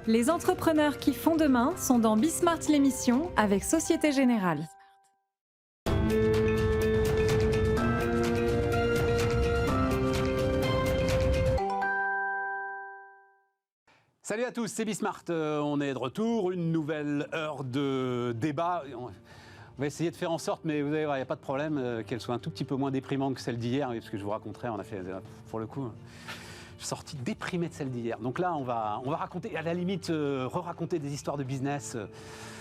Les entrepreneurs qui font demain sont dans Bismart l'émission avec Société Générale. Salut à tous, c'est Bismart. On est de retour, une nouvelle heure de débat. On va essayer de faire en sorte, mais vous allez voir, il n'y a pas de problème, qu'elle soit un tout petit peu moins déprimante que celle d'hier, parce que je vous raconterai, on a fait, pour le coup, je suis sorti déprimé de celle d'hier. Donc là, on va raconter, à la limite, re-raconter des histoires de business.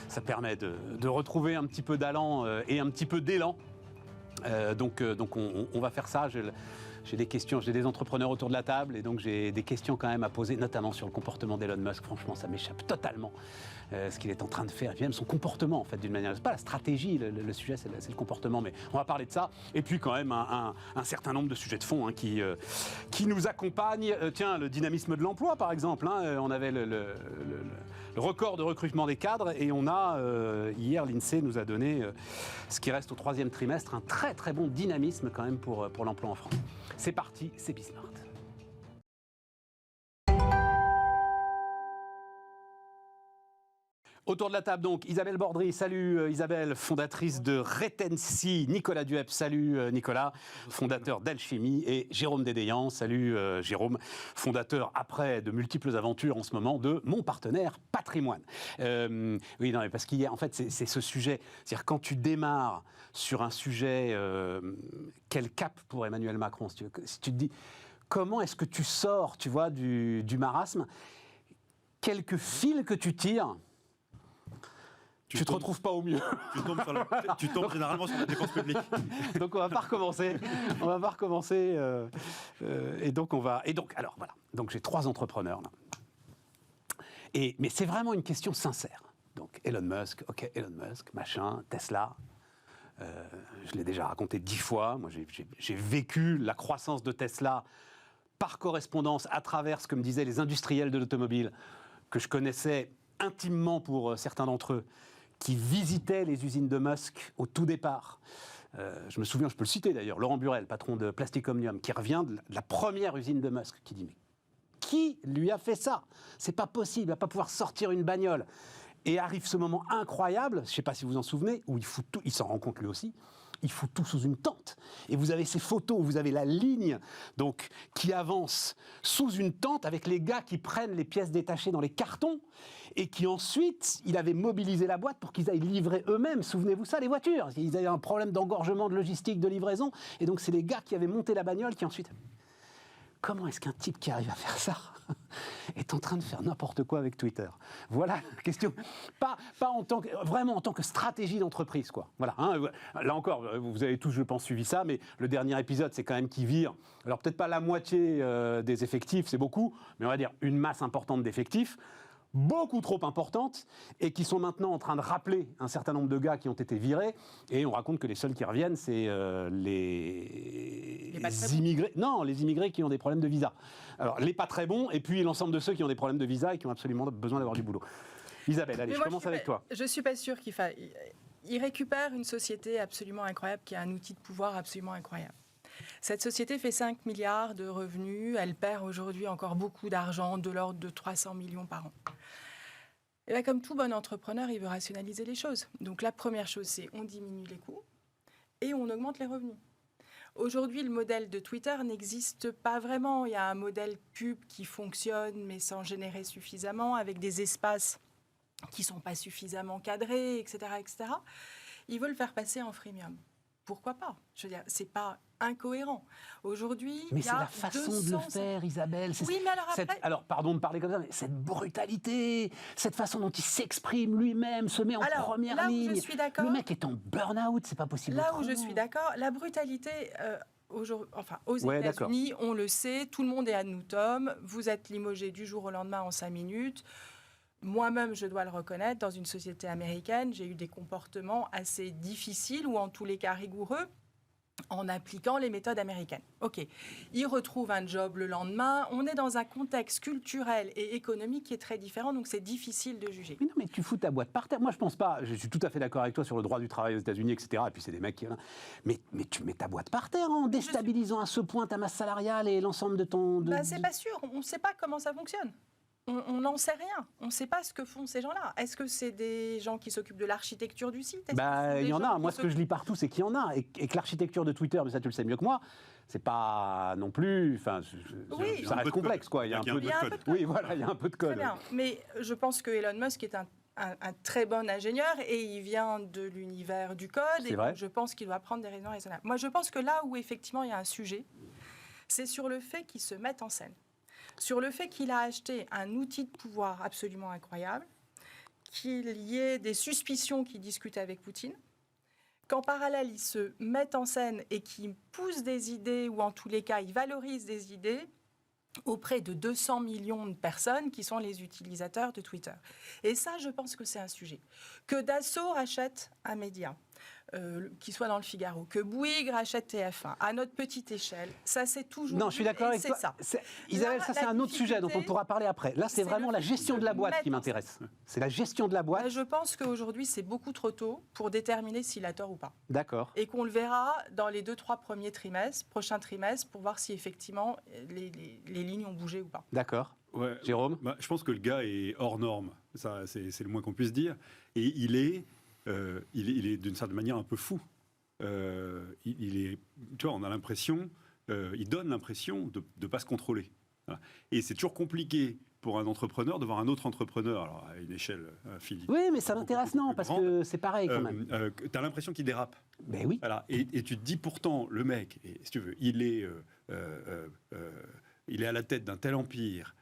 Ça permet de retrouver un petit peu d'allant et un petit peu d'élan. Donc on va faire ça. J'ai des questions, j'ai des entrepreneurs autour de la table et donc j'ai des questions quand même à poser, notamment sur le comportement d'Elon Musk. Franchement, ça m'échappe totalement ce qu'il est en train de faire, et puis même son comportement en fait d'une manière. C'est pas la stratégie, le sujet, c'est le comportement, mais on va parler de ça. Et puis quand même un certain nombre de sujets de fond qui nous accompagnent. Tiens, le dynamisme de l'emploi par exemple. On avait le record de recrutement des cadres et on a hier l'INSEE nous a donné ce qui reste au troisième trimestre, un très très bon dynamisme quand même pour l'emploi en France. C'est parti, c'est Bismart. Autour de la table, donc, Isabelle Bordry, salut Isabelle, fondatrice de Retency, Nicolas Duep, salut Nicolas, fondateur d'Alchimie, et Jérôme Dédéian, salut Jérôme, fondateur, après de multiples aventures en ce moment, de Mon Partenaire Patrimoine. Oui, non, mais parce qu'hier, en fait, c'est ce sujet, c'est-à-dire quand tu démarres sur un sujet, quel cap pour Emmanuel Macron, si tu te dis, comment est-ce que tu sors, tu vois, du marasme, quelques fils que tu tires, tu te retrouves pas au mieux. Tu tombes généralement sur la dépense publique. Donc on va pas recommencer. Et donc alors voilà. Donc j'ai 3 entrepreneurs là. Mais c'est vraiment une question sincère. Donc Elon Musk, machin, Tesla. Je l'ai déjà raconté 10 fois. Moi j'ai vécu la croissance de Tesla par correspondance à travers ce que me disaient les industriels de l'automobile que je connaissais intimement pour certains d'entre eux, qui visitaient les usines de Musk au tout départ. Je me souviens, je peux le citer d'ailleurs, Laurent Burel, patron de Plastic Omnium, qui revient de la première usine de Musk, qui dit « Mais qui lui a fait ça? C'est pas possible, il va pas pouvoir sortir une bagnole ». Et arrive ce moment incroyable, je ne sais pas si vous vous en souvenez, où il fout tout, il s'en rend compte lui aussi, il fout tout sous une tente. Et vous avez ces photos où vous avez la ligne donc, qui avance sous une tente avec les gars qui prennent les pièces détachées dans les cartons et qui ensuite, il avait mobilisé la boîte pour qu'ils aillent livrer eux-mêmes. Souvenez-vous ça, les voitures. Ils avaient un problème d'engorgement de logistique, de livraison. Et donc, c'est les gars qui avaient monté la bagnole qui ensuite... Comment est-ce qu'un type qui arrive à faire ça est en train de faire n'importe quoi avec Twitter? Voilà la question. Pas vraiment en tant que stratégie d'entreprise, quoi. Voilà. Là encore, vous avez tous, je pense, suivi ça, mais le dernier épisode, c'est quand même qu'il vire. Alors peut-être pas la moitié des effectifs, c'est beaucoup, mais on va dire une masse importante d'effectifs, beaucoup trop importantes, et qui sont maintenant en train de rappeler un certain nombre de gars qui ont été virés, et on raconte que les seuls qui reviennent, c'est les immigrés. Non, les immigrés qui ont des problèmes de visa. Alors, les pas très bons, et puis l'ensemble de ceux qui ont des problèmes de visa et qui ont absolument besoin d'avoir du boulot. Isabelle, allez, je commence avec toi. Je ne suis pas sûre qu'il faille... Il récupère une société absolument incroyable, qui a un outil de pouvoir absolument incroyable. Cette société fait 5 milliards de revenus. Elle perd aujourd'hui encore beaucoup d'argent, de l'ordre de 300 millions par an. Et là, comme tout bon entrepreneur, il veut rationaliser les choses. Donc la première chose, c'est on diminue les coûts et on augmente les revenus. Aujourd'hui, le modèle de Twitter n'existe pas vraiment. Il y a un modèle pub qui fonctionne, mais sans générer suffisamment, avec des espaces qui ne sont pas suffisamment cadrés, etc., etc. Ils veulent le faire passer en freemium. Pourquoi pas? Je veux dire, c'est pas incohérent. Aujourd'hui, mais c'est la façon de le faire, Isabelle. Oui, mais alors après... Alors, pardon de parler comme ça, mais cette brutalité, cette façon dont il s'exprime lui-même, se met en première ligne. Je suis d'accord. Le mec est en burn-out, c'est pas possible. Là où je suis d'accord, la brutalité... aux États-Unis, on le sait, tout le monde est ad nutum. Vous êtes limogé du jour au lendemain en 5 minutes. Moi-même, je dois le reconnaître, dans une société américaine, j'ai eu des comportements assez difficiles ou en tous les cas rigoureux en appliquant les méthodes américaines. OK, ils retrouvent un job le lendemain. On est dans un contexte culturel et économique qui est très différent, donc c'est difficile de juger. Mais non, mais tu fous ta boîte par terre. Moi, je pense pas. Je suis tout à fait d'accord avec toi sur le droit du travail aux États-Unis, etc. Et puis c'est des mecs qui... Mais tu mets ta boîte par terre en déstabilisant à ce point ta masse salariale et l'ensemble de ton... C'est pas sûr. On ne sait pas comment ça fonctionne. On n'en sait rien. On ne sait pas ce que font ces gens-là. Est-ce que c'est des gens qui s'occupent de l'architecture du site? Il y en a. Moi, ce que je lis partout, c'est qu'il y en a. Et que l'architecture de Twitter, mais ça, tu le sais mieux que moi, c'est pas non plus... Enfin, Oui. ça reste complexe, quoi. Il y a un peu de code. Oui, voilà, il y a un peu de code. Très bien. Mais je pense que Elon Musk est un très bon ingénieur et il vient de l'univers du code. C'est Et vrai. donc, je pense qu'il doit prendre des raisons raisonnables. Moi, je pense que là où, effectivement, il y a un sujet, c'est sur le fait qu'il se mette en scène. Sur le fait qu'il a acheté un outil de pouvoir absolument incroyable, qu'il y ait des suspicions qu'il discute avec Poutine, qu'en parallèle, il se mette en scène et qu'il pousse des idées, ou en tous les cas, il valorise des idées auprès de 200 millions de personnes qui sont les utilisateurs de Twitter. Et ça, je pense que c'est un sujet. Que Dassault rachète un média, qui soit dans le Figaro, que Bouygues rachète TF1, à notre petite échelle, ça c'est toujours... Non, je suis d'accord avec c'est toi. ça. Isabelle, Là, ça c'est la un autre sujet dont on difficulté, pourra parler après. Là, c'est c'est vraiment le la fait gestion de de la boîte mettre qui en m'intéresse. C'est la gestion de la boîte. Je pense qu'aujourd'hui, c'est beaucoup trop tôt pour déterminer s'il a tort ou pas. D'accord. Et qu'on le verra dans les 2-3 prochains trimestres, pour voir si effectivement les lignes ont bougé ou pas. D'accord. Ouais. Jérôme? Je pense que le gars est hors norme, ça c'est le moins qu'on puisse dire, et il est d'une certaine manière un peu fou. Il est, tu vois, on a l'impression, il donne l'impression de ne pas se contrôler. Voilà. Et c'est toujours compliqué pour un entrepreneur de voir un autre entrepreneur, alors à une échelle infinie. Oui, mais ça m'intéresse, non, parce que c'est pareil quand même. Tu as l'impression qu'il dérape. Ben oui. Voilà. Et tu te dis pourtant, le mec, et, si tu veux, il est à la tête d'un tel empire,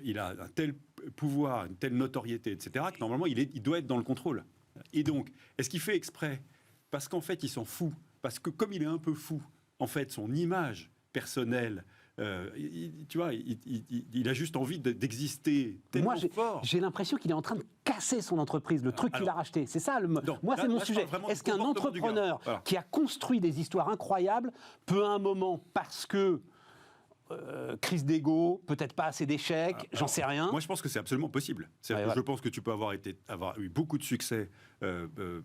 il a un tel pouvoir, une telle notoriété, etc., que normalement, il doit être dans le contrôle. Et donc, est-ce qu'il fait exprès? Parce qu'en fait, il s'en fout. Parce que comme il est un peu fou, en fait, son image personnelle, tu vois, il a juste envie d'exister tellement Moi, fort. j'ai l'impression qu'il est en train de casser son entreprise, le truc qu'il a racheté. C'est ça, moi, c'est mon sujet. Est-ce qu'un entrepreneur qui a construit des histoires incroyables peut à un moment, parce que crise d'ego, peut-être pas assez d'échecs, j'en sais rien. Moi, je pense que c'est absolument possible. Je pense que tu peux avoir eu beaucoup de succès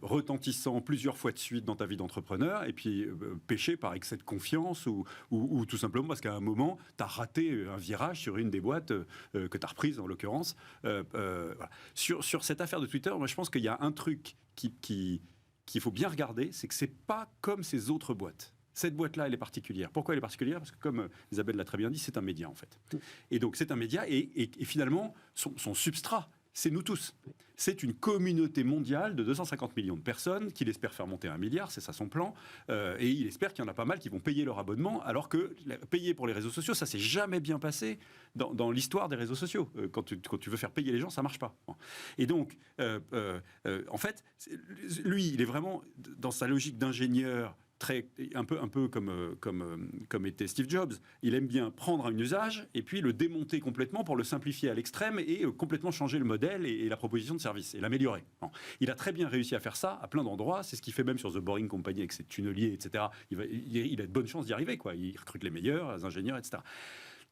retentissant plusieurs fois de suite dans ta vie d'entrepreneur, et puis pécher par excès de confiance, ou tout simplement parce qu'à un moment, tu as raté un virage sur une des boîtes que tu as reprises, en l'occurrence. Voilà. Sur cette affaire de Twitter, moi, je pense qu'il y a un truc qu'il faut bien regarder, c'est que c'est pas comme ces autres boîtes. Cette boîte-là, elle est particulière. Pourquoi elle est particulière? Parce que, comme Isabelle l'a très bien dit, c'est un média, en fait. Et donc, c'est un média, et finalement, son substrat, c'est nous tous. C'est une communauté mondiale de 250 millions de personnes qu'il espère faire monter à 1 milliard, c'est ça son plan. Et il espère qu'il y en a pas mal qui vont payer leur abonnement, alors que payer pour les réseaux sociaux, ça s'est jamais bien passé dans l'histoire des réseaux sociaux. Quand tu veux faire payer les gens, ça marche pas. Et donc, en fait, lui, il est vraiment dans sa logique d'ingénieur, un peu comme était Steve Jobs. Il aime bien prendre un usage et puis le démonter complètement pour le simplifier à l'extrême et complètement changer le modèle et la proposition de service et l'améliorer. Bon. Il a très bien réussi à faire ça à plein d'endroits. C'est ce qu'il fait même sur The Boring Company avec ses tunneliers, etc. Il a de bonnes chances d'y arriver, quoi. Il recrute les meilleurs, les ingénieurs, etc.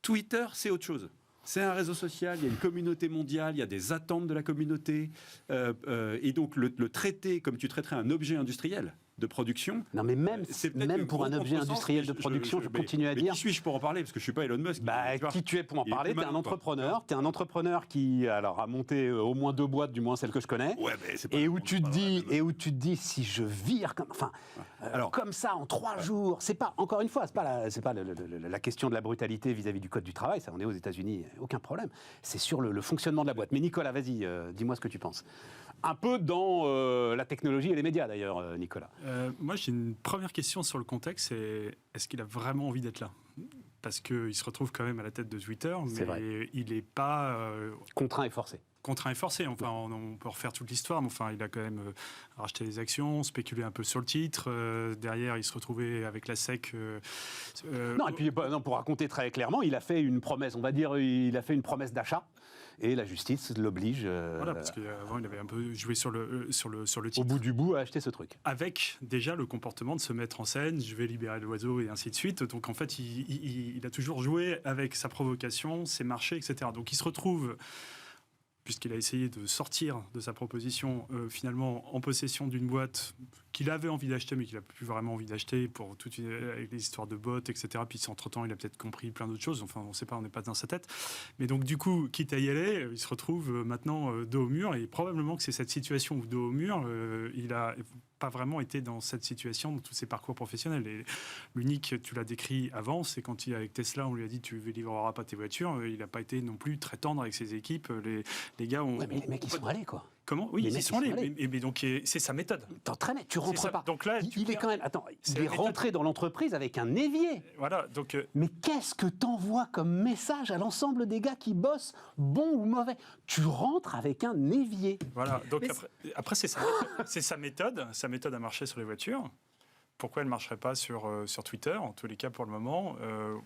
Twitter, c'est autre chose. C'est un réseau social, il y a une communauté mondiale, il y a des attentes de la communauté. Et donc, le traiter comme tu traiterais un objet industriel de production. Non, mais même pour un objet industriel de production, je continue à dire. Qui suis-je pour en parler? Parce que je ne suis pas Elon Musk. Qui tu es pour en parler? Tu es un entrepreneur. Tu es un entrepreneur qui a monté au moins 2 boîtes, du moins celles que je connais. Ouais, mais c'est pas et où tu te dis, si je vire comme ça en 3 jours, c'est pas, encore une fois, c'est pas la question de la brutalité vis-à-vis du code du travail. Ça, on est aux États-Unis, aucun problème. C'est sur le fonctionnement de la boîte. Mais Nicolas, vas-y, dis-moi ce que tu penses. Un peu dans la technologie et les médias, d'ailleurs, Nicolas. Moi, j'ai une première question sur le contexte, c'est est-ce qu'il a vraiment envie d'être là? Parce qu'il se retrouve quand même à la tête de Twitter, mais il n'est pas... contraint et forcé. Contraint et forcé, enfin, on peut refaire toute l'histoire, mais enfin, il a quand même racheté des actions, spéculé un peu sur le titre, derrière, il se retrouvait avec la SEC... Non, et puis, pour raconter très clairement, il a fait une promesse, on va dire, il a fait une promesse d'achat, et la justice l'oblige... Voilà, parce qu'avant, il avait un peu joué sur le titre. Au bout du bout, à acheter ce truc. Avec déjà le comportement de se mettre en scène, je vais libérer l'oiseau, et ainsi de suite. Donc, en fait, il a toujours joué avec sa provocation, ses marchés, etc. Donc, il se retrouve... puisqu'il a essayé de sortir de sa proposition, finalement en possession d'une boîte qu'il avait envie d'acheter, mais qu'il n'a plus vraiment envie d'acheter pour avec les histoires de bots, etc. Puis entre-temps, il a peut-être compris plein d'autres choses. Enfin, on ne sait pas, on n'est pas dans sa tête. Mais donc, du coup, quitte à y aller, il se retrouve maintenant dos au mur. Et probablement que c'est cette situation où dos au mur, il a pas vraiment été dans cette situation dans tous ses parcours professionnels. Et l'unique, tu l'as décrit avant, c'est quand avec Tesla, on lui a dit tu ne livreras pas tes voitures. Il n'a pas été non plus très tendre avec ses équipes. Les gars ont... Ouais, mais les mecs, ils sont allés, quoi. Comment ? Oui, ils sont allés. Mais donc, c'est sa méthode. T'entraînes, tu rentres pas. Donc là, il est quand même... Attends, il est rentré dans l'entreprise avec un évier. Voilà, donc... Mais qu'est-ce que t'envoies comme message à l'ensemble des gars qui bossent, bon ou mauvais ? Tu rentres avec un évier. Voilà, donc après c'est sa méthode. Sa méthode a marché sur les voitures. Pourquoi elle ne marcherait pas sur Twitter, en tous les cas pour le moment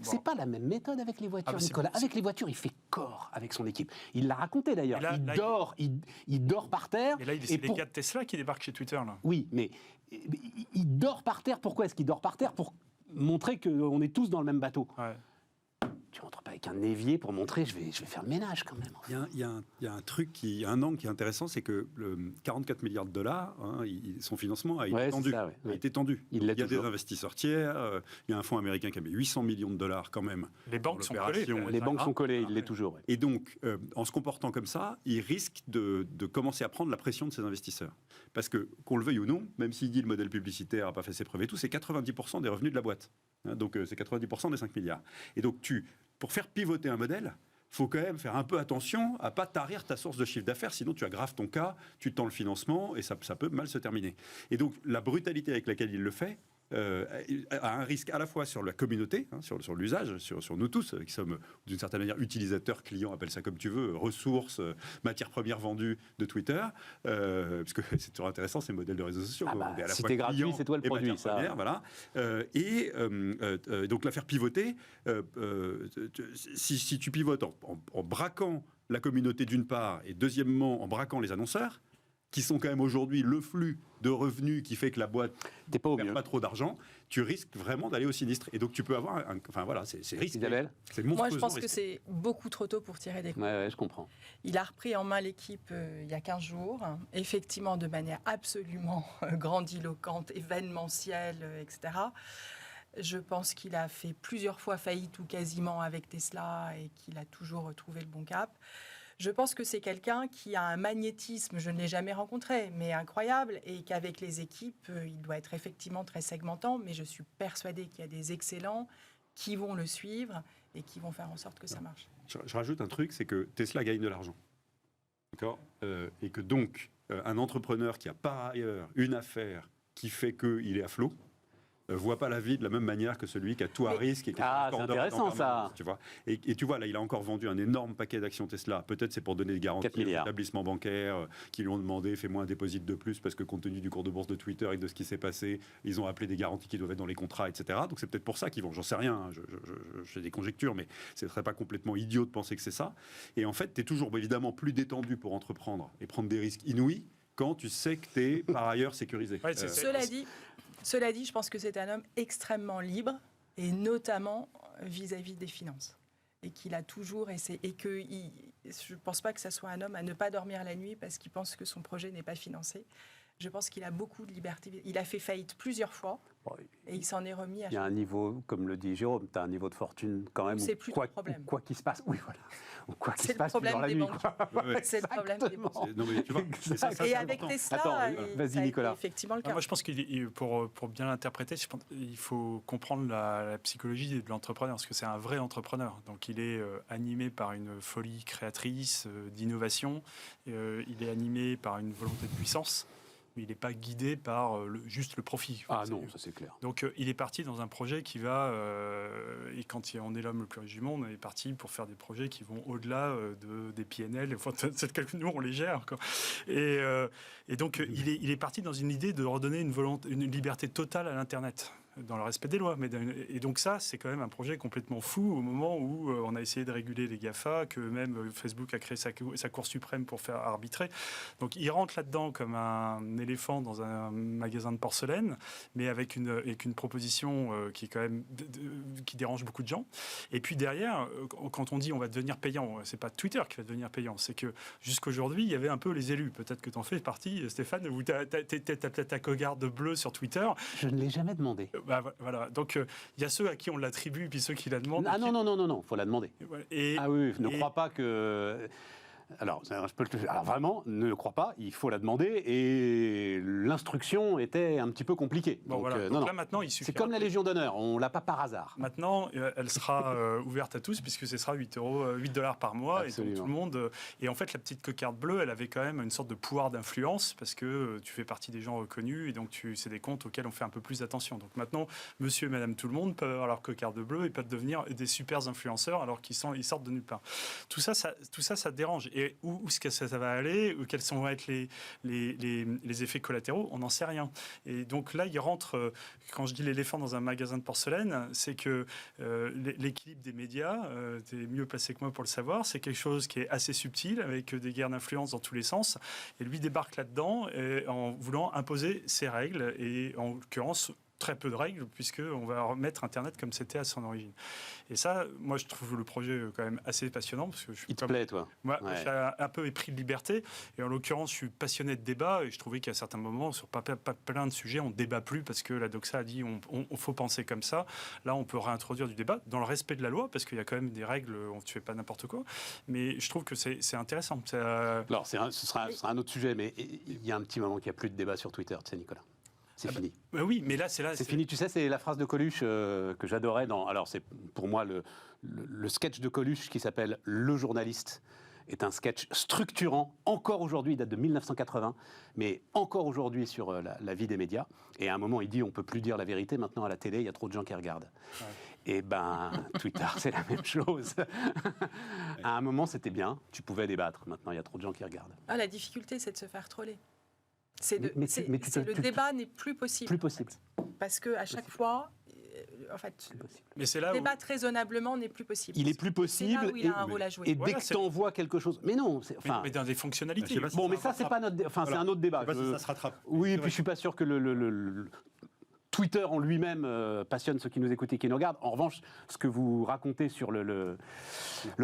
C'est pas la même méthode avec les voitures, Nicolas. Avec les voitures, il fait corps avec son équipe. Il l'a raconté d'ailleurs. Il dort par terre. Et là, c'est les gars de Tesla qui débarquent chez Twitter. Là. Oui, mais il dort par terre. Pourquoi est-ce qu'il dort par terre ? Pour montrer qu'on est tous dans le même bateau. Ouais. Tu rentres pas avec un évier pour montrer je vais faire le ménage quand même. Il y a un truc, un angle qui est intéressant, c'est que le 44 milliards de dollars, son financement a été tendu. Ça, ouais. A été tendu. Il y a toujours. Des investisseurs tiers, il y a un fonds américain qui a mis 800 millions de dollars quand même. Les banques sont collées. Les banques sont collées, il l'est toujours. Ouais. Et donc, en se comportant comme ça, il risque de commencer à prendre la pression de ses investisseurs. Parce que, qu'on le veuille ou non, même s'il dit le modèle publicitaire n'a pas fait ses preuves et tout, c'est 90% des revenus de la boîte. Donc, c'est 90% des 5 milliards. Et donc, pour faire pivoter un modèle, il faut quand même faire un peu attention à ne pas tarir ta source de chiffre d'affaires, sinon tu aggraves ton cas, tu tends le financement et ça peut mal se terminer. Et donc la brutalité avec laquelle il le fait a un risque à la fois sur la communauté, sur l'usage, sur nous tous, qui sommes d'une certaine manière utilisateurs, clients, appelle ça comme tu veux, ressources, matières premières vendues de Twitter, parce que c'est toujours intéressant ces modèles de réseaux sociaux. Si t'es gratuit, c'est toi le produit. Ça. Premières, voilà. Donc la faire pivoter, si tu pivotes en braquant la communauté d'une part, et deuxièmement en braquant les annonceurs, qui sont quand même aujourd'hui le flux de revenus qui fait que la boîte ne perd pas trop d'argent, tu risques vraiment d'aller au sinistre. Et donc tu peux avoir enfin voilà, c'est risqué. C'est Moi je pense que c'est beaucoup trop tôt pour tirer des conclusions. Ouais, je comprends. Il a repris en main l'équipe il y a 15 jours, effectivement de manière absolument grandiloquente, événementielle, etc. Je pense qu'il a fait plusieurs fois faillite ou quasiment avec Tesla et qu'il a toujours retrouvé le bon cap. Je pense que c'est quelqu'un qui a un magnétisme, je ne l'ai jamais rencontré, mais incroyable, et qu'avec les équipes, il doit être effectivement très segmentant, mais je suis persuadée qu'il y a des excellents qui vont le suivre et qui vont faire en sorte que ça marche. Je rajoute un truc, c'est que Tesla gagne de l'argent. D'accord ? Et que donc, un entrepreneur qui a par ailleurs une affaire qui fait qu'il est à flot, voit pas la vie de la même manière que celui qui a tout à risque et qui a c'est intéressant ça. Tu vois. Et tu vois là, il a encore vendu un énorme paquet d'actions Tesla. Peut-être c'est pour donner des garanties aux établissements bancaires qui lui ont demandé fais-moi un dépôt de plus parce que compte tenu du cours de bourse de Twitter et de ce qui s'est passé, ils ont appelé des garanties qui doivent être dans les contrats, etc. Donc c'est peut-être pour ça qu'ils vont. J'en sais rien. Hein. J'ai des conjectures, mais ce serait pas complètement idiot de penser que c'est ça. Et en fait, tu es toujours évidemment plus détendu pour entreprendre et prendre des risques inouïs quand tu sais que tu es par ailleurs sécurisé. Ouais, Cela dit, je pense que c'est un homme extrêmement libre, et notamment vis-à-vis des finances. Et qu'il a toujours essayé. Et que je ne pense pas que ce soit un homme à ne pas dormir la nuit parce qu'il pense que son projet n'est pas financé. Je pense qu'il a beaucoup de liberté. Il a fait faillite plusieurs fois. Et il s'en est remis à chaque fois. Il y a un niveau, comme le dit Jérôme, tu as un niveau de fortune quand même. C'est plus le problème. Quoi qu'il se passe. Oui, voilà. Quoi qu'il se passe dans la nuit. C'est le problème des banques. Non, mais tu vois, et avec Tesla, vas-y, Nicolas. Effectivement le cas. Moi, je pense qu'il pour bien l'interpréter, il faut comprendre la psychologie de l'entrepreneur, parce que c'est un vrai entrepreneur. Donc, il est animé par une folie créatrice, d'innovation. Il est animé par une volonté de puissance. Mais il n'est pas guidé par juste le profit. Ah non, ça c'est clair. Donc il est parti dans un projet qui va, et quand on est l'homme le plus riche du monde, on est parti pour faire des projets qui vont au-delà des PNL, enfin, c'est que nous on les gère. Quoi. Et donc il est parti dans une idée de redonner une liberté totale à l'Internet. dans le respect des lois. Et donc ça, c'est quand même un projet complètement fou au moment où on a essayé de réguler les GAFA, que même Facebook a créé sa Cour suprême pour faire arbitrer. Donc il rentre là-dedans comme un éléphant dans un magasin de porcelaine, mais avec une proposition qui est quand même qui dérange beaucoup de gens. Et puis derrière, quand on dit on va devenir payant, c'est pas Twitter qui va devenir payant, c'est que jusqu'aujourd'hui, il y avait un peu les élus. Peut-être que tu en fais partie, Stéphane, où tu as peut-être ta cocarde bleue sur Twitter. Je ne l'ai jamais demandé. Voilà. Donc il y a ceux à qui on l'attribue, puis ceux qui la demandent. Ah non, faut la demander. Ah oui, ne crois pas que... Alors, alors vraiment, ne le crois pas, il faut la demander, et l'instruction était un petit peu compliquée. Bon, voilà. Donc là, maintenant, il suffit. C'est comme la Légion d'honneur, on l'a pas par hasard. Maintenant, elle sera ouverte à tous, puisque ce sera $8 par mois. Absolument. Et donc tout le monde. Et en fait, la petite cocarde bleue, elle avait quand même une sorte de pouvoir d'influence, parce que tu fais partie des gens reconnus, et donc c'est des comptes auxquels on fait un peu plus attention. Donc maintenant, monsieur et madame tout le monde peuvent avoir leur cocarde bleue et peuvent devenir des super influenceurs, alors qu'ils sortent de nulle part. Tout ça, ça dérange. Et où est-ce que ça va aller, ou quels vont être les effets collatéraux, on n'en sait rien. Et donc là, il rentre, quand je dis l'éléphant dans un magasin de porcelaine, c'est que l'équilibre des médias, tu es mieux placé que moi pour le savoir, c'est quelque chose qui est assez subtil, avec des guerres d'influence dans tous les sens, et lui débarque là-dedans en voulant imposer ses règles, et en l'occurrence, très peu de règles, puisqu'on va remettre Internet comme c'était à son origine. Et ça, moi, je trouve le projet quand même assez passionnant. Parce que Il te plaît, toi? Moi, j'ai un peu épris de liberté. Et en l'occurrence, je suis passionné de débat. Et je trouvais qu'à certains moments, sur pas plein de sujets, on ne débat plus parce que la doxa a dit on faut penser comme ça. Là, on peut réintroduire du débat dans le respect de la loi, parce qu'il y a quand même des règles, on ne fait pas n'importe quoi. Mais je trouve que c'est intéressant. Alors, ce sera un autre sujet, mais il y a un petit moment qu'il n'y a plus de débat sur Twitter, tu sais, Nicolas. C'est fini. Oui, mais là, c'est fini. Tu sais, c'est la phrase de Coluche que j'adorais. Alors, c'est pour moi le sketch de Coluche qui s'appelle Le journaliste est un sketch structurant. Encore aujourd'hui, il date de 1980, mais encore aujourd'hui sur la vie des médias. Et à un moment, il dit on peut plus dire la vérité. Maintenant, à la télé, il y a trop de gens qui regardent. Ouais. Et Twitter, c'est la même chose. À un moment, c'était bien. Tu pouvais débattre. Maintenant, il y a trop de gens qui regardent. La difficulté, c'est de se faire troller. Le débat n'est plus possible. Plus possible. Parce qu'à chaque fois, en fait, mais c'est là débattre raisonnablement n'est plus possible. Il est plus possible. C'est là où il a un rôle à jouer. Et dès que tu envoies quelque chose... Mais non. Mais dans des fonctionnalités. Bon, mais ça, c'est pas notre... Enfin, c'est un autre débat. Je sais pas si ça se rattrape. Oui, et puis je suis pas sûr que le Twitter en lui-même passionne ceux qui nous écoutent et qui nous regardent. En revanche, ce que vous racontez sur le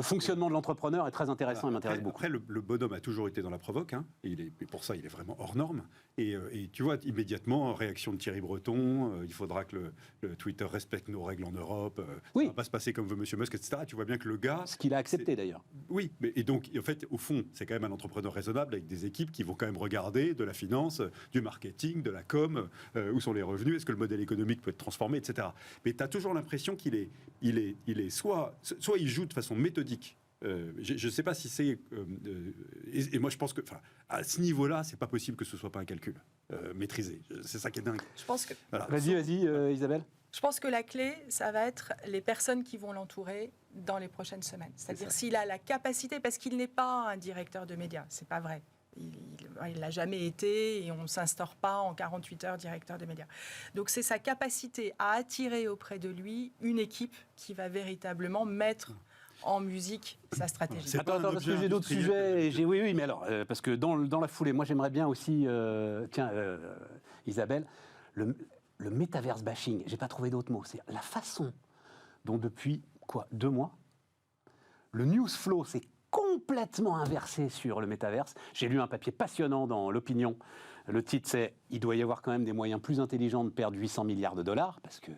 fonctionnement de l'entrepreneur est très intéressant et m'intéresse beaucoup. Après, le bonhomme a toujours été dans la provoque. Hein, et pour ça, il est vraiment hors norme. Et tu vois, immédiatement, réaction de Thierry Breton, il faudra que le Twitter respecte nos règles en Europe. Oui. Ça va pas se passer comme veut M. Musk, etc. Tu vois bien que le gars... Ce qu'il a accepté, d'ailleurs. Oui, et donc, en fait, au fond, c'est quand même un entrepreneur raisonnable avec des équipes qui vont quand même regarder de la finance, du marketing, de la com, où sont les revenus, est-ce que le modèle économique peut être transformé, etc. Mais tu as toujours l'impression qu'il est soit il joue de façon méthodique. Je ne sais pas si c'est... et moi, je pense que à ce niveau-là, c'est pas possible que ce soit pas un calcul maîtrisé. C'est ça qui est dingue. Je pense que... Voilà. Vas-y, Isabelle. Je pense que la clé, ça va être les personnes qui vont l'entourer dans les prochaines semaines. C'est-à-dire s'il a la capacité, parce qu'il n'est pas un directeur de médias, c'est pas vrai. Il l'a jamais été et on ne s'instaure pas en 48 heures directeur de médias. Donc c'est sa capacité à attirer auprès de lui une équipe qui va véritablement mettre en musique sa stratégie. Attends, parce que j'ai d'autres sujets. Oui, mais alors, parce que dans la foulée, moi j'aimerais bien aussi, Isabelle, le metaverse bashing, j'ai pas trouvé d'autre mot, c'est la façon dont depuis, 2 mois, le news flow s'est complètement inversé sur le métaverse. J'ai lu un papier passionnant dans l'Opinion. Le titre, c'est « Il doit y avoir quand même des moyens plus intelligents de perdre 800 milliards de dollars », parce que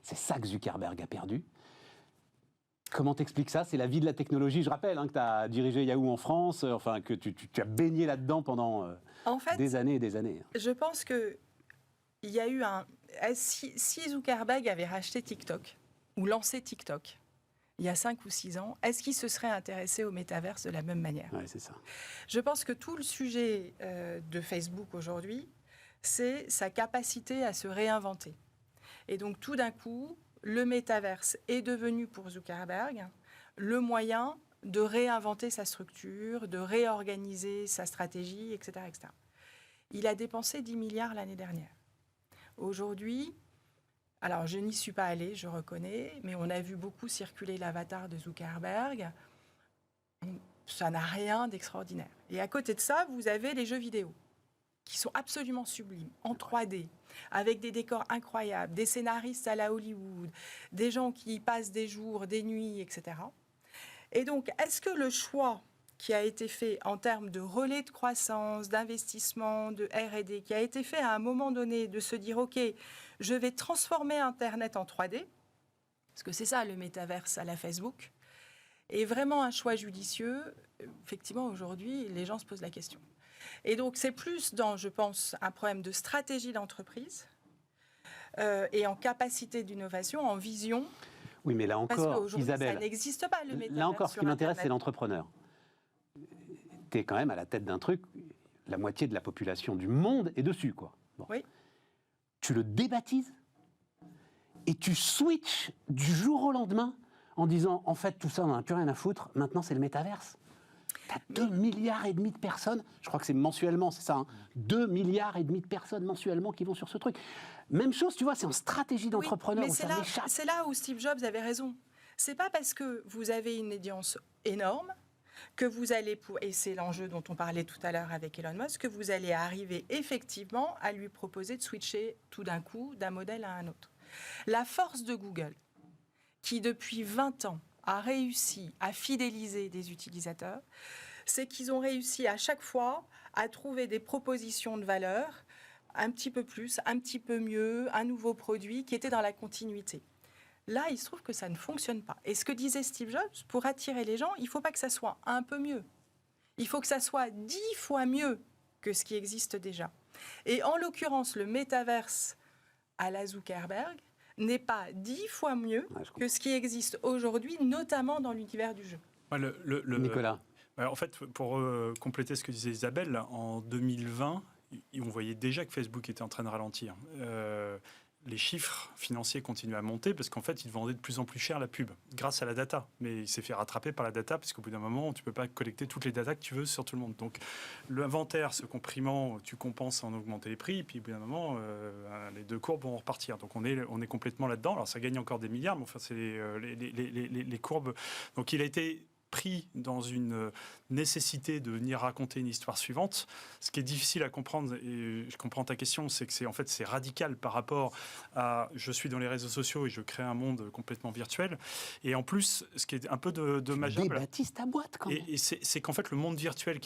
c'est ça que Zuckerberg a perdu. Comment t'expliques ça? C'est la vie de la technologie. Je rappelle que tu as dirigé Yahoo en France, que tu as baigné là-dedans pendant des années et des années. Je pense qu'il y a eu si Zuckerberg avait racheté TikTok, ou lancé TikTok, il y a 5 ou 6 ans, est-ce qu'il se serait intéressé au métaverse de la même manière? Oui, c'est ça. Je pense que tout le sujet de Facebook aujourd'hui, c'est sa capacité à se réinventer. Et donc, tout d'un coup, le métaverse est devenu pour Zuckerberg le moyen de réinventer sa structure, de réorganiser sa stratégie, etc., etc. Il a dépensé 10 milliards l'année dernière. Aujourd'hui, Alors, je n'y suis pas allée, je reconnais, mais on a vu beaucoup circuler l'avatar de Zuckerberg. Ça n'a rien d'extraordinaire. Et à côté de ça, vous avez les jeux vidéo, qui sont absolument sublimes, en 3D, avec des décors incroyables, des scénaristes à la Hollywood, des gens qui y passent des jours, des nuits, etc. Et donc, est-ce que le choix qui a été fait en termes de relais de croissance, d'investissement, de R&D, qui a été fait à un moment donné de se dire, OK, je vais transformer Internet en 3D, parce que c'est ça le métaverse à la Facebook, est vraiment un choix judicieux. Effectivement, aujourd'hui, les gens se posent la question. Et donc, c'est plus dans, je pense, un problème de stratégie d'entreprise et en capacité d'innovation, en vision. Oui, mais là encore, Isabelle, ça n'existe pas, le métaverse. Là encore, ce qui m'intéresse, c'est l'entrepreneur. Tu es quand même à la tête d'un truc, la moitié de la population du monde est dessus, quoi. Bon. Oui. Tu le débaptises et tu switches du jour au lendemain en disant, en fait, tout ça, on n'en a plus rien à foutre, maintenant c'est le métaverse. T'as 2,5 milliards de personnes, je crois que c'est mensuellement, c'est ça, 2,5 milliards de personnes mensuellement qui vont sur ce truc. Même chose, tu vois, c'est en stratégie d'entrepreneur. Oui, mais c'est là où Steve Jobs avait raison. C'est pas parce que vous avez une audience énorme que vous allez, et c'est l'enjeu dont on parlait tout à l'heure avec Elon Musk, que vous allez arriver effectivement à lui proposer de switcher tout d'un coup d'un modèle à un autre. La force de Google, qui depuis 20 ans a réussi à fidéliser des utilisateurs, c'est qu'ils ont réussi à chaque fois à trouver des propositions de valeur un petit peu plus, un petit peu mieux, un nouveau produit qui était dans la continuité. Là, il se trouve que ça ne fonctionne pas. Et ce que disait Steve Jobs, pour attirer les gens, il ne faut pas que ça soit un peu mieux. Il faut que ça soit 10 fois mieux que ce qui existe déjà. Et en l'occurrence, le métaverse à la Zuckerberg n'est pas 10 fois mieux que ce qui existe aujourd'hui, notamment dans l'univers du jeu. Nicolas. En fait, pour compléter ce que disait Isabelle, en 2020, on voyait déjà que Facebook était en train de ralentir. Les chiffres financiers continuaient à monter parce qu'en fait, ils vendaient de plus en plus cher la pub grâce à la data. Mais il s'est fait rattraper par la data parce qu'au bout d'un moment, tu ne peux pas collecter toutes les datas que tu veux sur tout le monde. Donc, l'inventaire se comprimant, tu compenses en augmenter les prix. Et puis, au bout d'un moment, les deux courbes vont repartir. Donc, on est complètement là-dedans. Alors, ça gagne encore des milliards, mais enfin, c'est les courbes. Donc, il a été pris dans une nécessité de venir raconter une histoire suivante. Ce qui est difficile à comprendre, et je comprends ta question, c'est que c'est radical par rapport à je suis dans les réseaux sociaux et je crée un monde complètement virtuel. Et en plus, ce qui est un peu dommageable... Tu débaptises ta boîte quand même. Et c'est qu'en fait, le monde virtuel,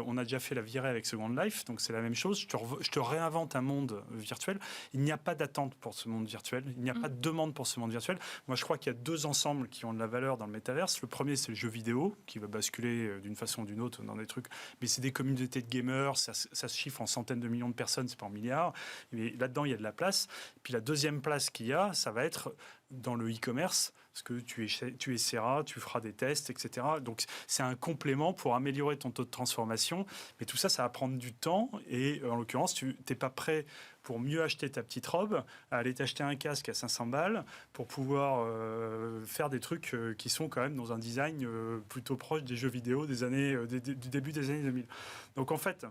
on a déjà fait la virée avec Second Life, donc c'est la même chose. Je te réinvente un monde virtuel. Il n'y a pas d'attente pour ce monde virtuel. Il n'y a pas de demande pour ce monde virtuel. Moi, je crois qu'il y a deux ensembles qui ont de la valeur dans le métaverse. Le premier, c'est le jeu vidéo, qui va basculer d'une façon ou d'une autre dans des trucs, mais c'est des communautés de gamers, ça se chiffre en centaines de millions de personnes, c'est pas en milliards, mais là-dedans il y a de la place. Puis la deuxième place qu'il y a, ça va être dans le e-commerce, parce que tu essaieras, tu feras des tests, etc. Donc c'est un complément pour améliorer ton taux de transformation, mais tout ça, ça va prendre du temps, et en l'occurrence, tu n'es pas prêt pour mieux acheter ta petite robe, à aller t'acheter un casque à 500 balles, pour pouvoir faire des trucs qui sont quand même dans un design plutôt proche des jeux vidéo du début des années 2000. Donc en fait,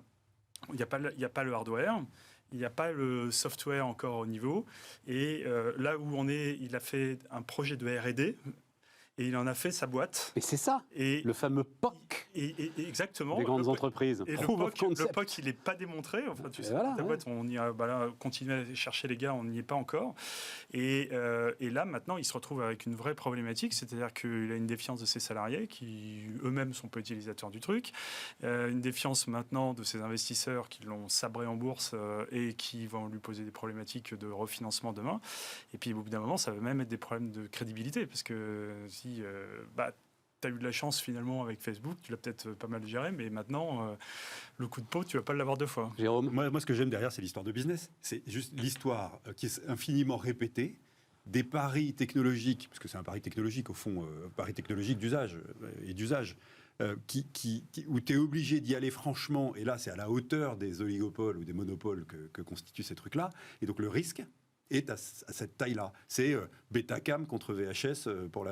il n'y a pas le hardware, il n'y a pas le software encore au niveau, et là où on est, il a fait un projet de R&D, et il en a fait sa boîte. Et c'est ça, le fameux POC exactement, des grandes entreprises. Et le POC, il n'est pas démontré. Enfin, tu sais, voilà, ta boîte, on y a continué à chercher les gars, on n'y est pas encore. Et là, maintenant, il se retrouve avec une vraie problématique, c'est-à-dire qu'il a une défiance de ses salariés, qui eux-mêmes sont pas utilisateurs du truc, une défiance maintenant de ses investisseurs qui l'ont sabré en bourse et qui vont lui poser des problématiques de refinancement demain. Et puis, au bout d'un moment, ça va même être des problèmes de crédibilité, parce que si tu as eu de la chance finalement avec Facebook, tu l'as peut-être pas mal géré, mais maintenant, le coup de peau, tu vas pas l'avoir deux fois. Jérôme, moi, ce que j'aime derrière, c'est l'histoire de business. C'est juste l'histoire qui est infiniment répétée, des paris technologiques, parce que c'est un pari technologique au fond, pari technologique d'usage et d'usage, où tu es obligé d'y aller franchement, et là c'est à la hauteur des oligopoles ou des monopoles que constituent ces trucs-là, et donc le risque est à cette taille-là. C'est Betacam contre VHS pour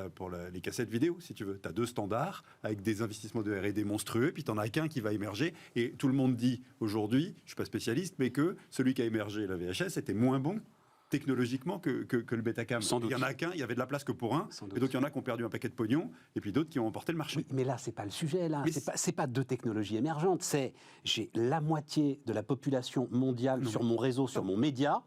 les cassettes vidéo, si tu veux. Tu as deux standards avec des investissements de R&D monstrueux, puis tu n'en as qu'un qui va émerger. Et tout le monde dit aujourd'hui, je ne suis pas spécialiste, mais que celui qui a émergé, la VHS, était moins bon technologiquement que le Betacam. Sans doute. Il y en a qu'un, il y avait de la place que pour un, Sans doute. et donc il y en a qui ont perdu un paquet de pognon, et puis d'autres qui ont emporté le marché. Oui, mais là, c'est pas le sujet. Là, Mais c'est pas deux technologies émergentes. C'est j'ai la moitié de la population mondiale sur mon réseau, sur mon média,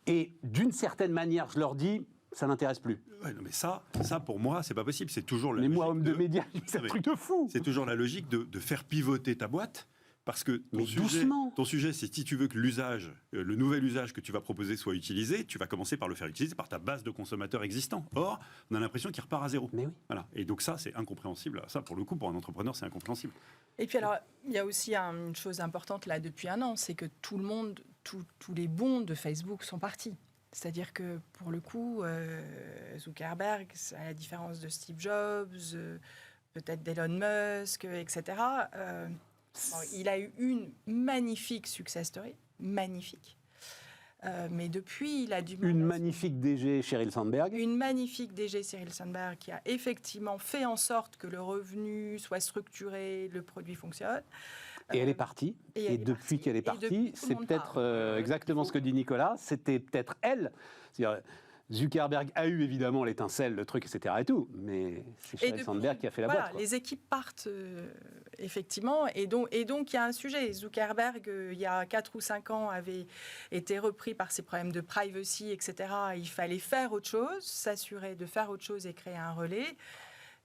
et d'une certaine manière, je leur dis, ça n'intéresse plus. Ouais, non, mais ça pour moi, c'est pas possible. C'est toujours la Mais moi, logique homme de médias, c'est un mais truc de fou. C'est toujours la logique de faire pivoter ta boîte. Parce que Mais doucement. ton sujet, c'est si tu veux que l'usage, le nouvel usage que tu vas proposer soit utilisé, tu vas commencer par le faire utiliser par ta base de consommateurs existants. Or, on a l'impression qu'il repart à zéro. Mais oui. Voilà. Et donc ça, c'est incompréhensible. Ça, pour le coup, pour un entrepreneur, c'est incompréhensible. Et puis alors, il y a aussi une chose importante là depuis un an, c'est que tout le monde, tous les bons de Facebook sont partis. C'est-à-dire que pour le coup, Zuckerberg, à la différence de Steve Jobs, peut-être d'Elon Musk, etc., il a eu une magnifique success story, magnifique. Mais depuis, il a du mal. Une magnifique DG, Sheryl Sandberg. Une magnifique DG, Sheryl Sandberg, qui a effectivement fait en sorte que le revenu soit structuré, le produit fonctionne. Et elle est partie. Et depuis qu'elle est partie, c'est peut-être exactement ce que dit Nicolas, c'était peut-être elle. C'est-à-dire, Zuckerberg a eu évidemment l'étincelle, le truc, etc. et tout, mais c'est Sheryl Sandberg qui a fait la boîte. Quoi. Les équipes partent effectivement, et donc il y a un sujet. Zuckerberg, il y a 4 ou 5 ans, avait été repris par ses problèmes de privacy, etc. Il fallait faire autre chose, s'assurer de faire autre chose et créer un relais.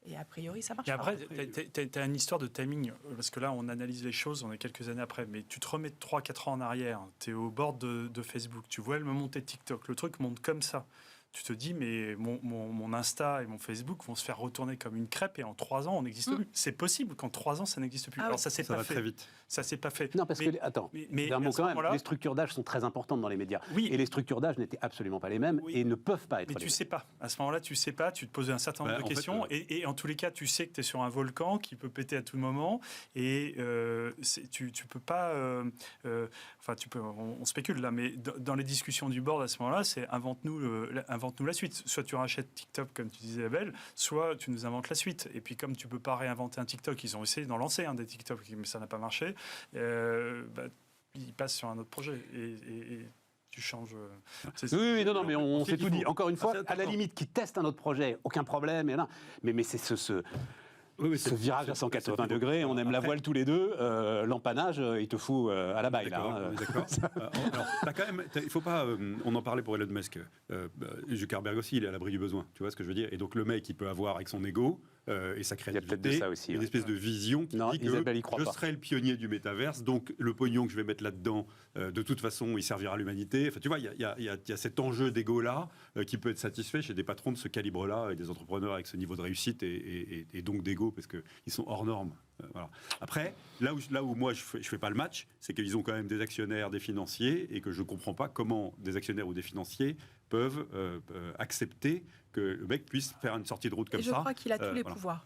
Et a priori, ça marche. Et après, tu as une histoire de timing, parce que là, on analyse les choses, on est quelques années après, mais tu te remets 3-4 ans en arrière, tu es au bord de Facebook, tu vois le monter TikTok, le truc monte comme ça. Tu te dis, mais mon Insta et mon Facebook vont se faire retourner comme une crêpe et en 3 ans, on n'existe plus. C'est possible qu'en 3 ans, ça n'existe plus. Alors, ça s'est pas fait. Très vite. Ça s'est pas fait. Non, parce que, attends, d'un mot quand même, les structures d'âge sont très importantes dans les médias. Oui. Et les structures d'âge n'étaient absolument pas les mêmes et ne peuvent pas être mais les tu mêmes. sais pas. À ce moment-là, tu sais pas, tu te poses un certain nombre de questions et en tous les cas, tu sais que tu es sur un volcan qui peut péter à tout moment et tu peux pas... Enfin, on spécule là, mais dans les discussions du board à ce moment-là, c'est invente-nous la suite. Soit tu rachètes TikTok, comme tu disais, Abel, soit tu nous inventes la suite. Et puis, comme tu peux pas réinventer un TikTok, ils ont essayé d'en lancer des TikTok, mais ça n'a pas marché, ils passent sur un autre projet. Et tu changes... Oui, non, mais on s'est tout dit. Encore une fois, à la limite, qu'ils testent un autre projet, aucun problème. Mais c'est ce virage à 180 degrés, on aime la voile tous les deux, l'empannage, il te fout à la baille. D'accord. Alors, quand même, il faut pas. On en parlait pour Elon Musk. Zuckerberg aussi, il est à l'abri du besoin. Tu vois ce que je veux dire? Et donc le mec, il peut avoir avec son ego et sa créativité, une espèce de vision qui dit que je serai le pionnier du métaverse. Donc le pognon que je vais mettre là-dedans, de toute façon, il servira à l'humanité. Enfin, tu vois, il y a cet enjeu d'ego là qui peut être satisfait chez des patrons de ce calibre-là et des entrepreneurs avec ce niveau de réussite et donc d'ego parce qu'ils sont hors normes. Voilà. Après, là où moi je fais pas le match, c'est qu'ils ont quand même des actionnaires, des financiers, et que je comprends pas comment des actionnaires ou des financiers peuvent accepter que le mec puisse faire une sortie de route comme ça. Je crois qu'il a tous les pouvoirs.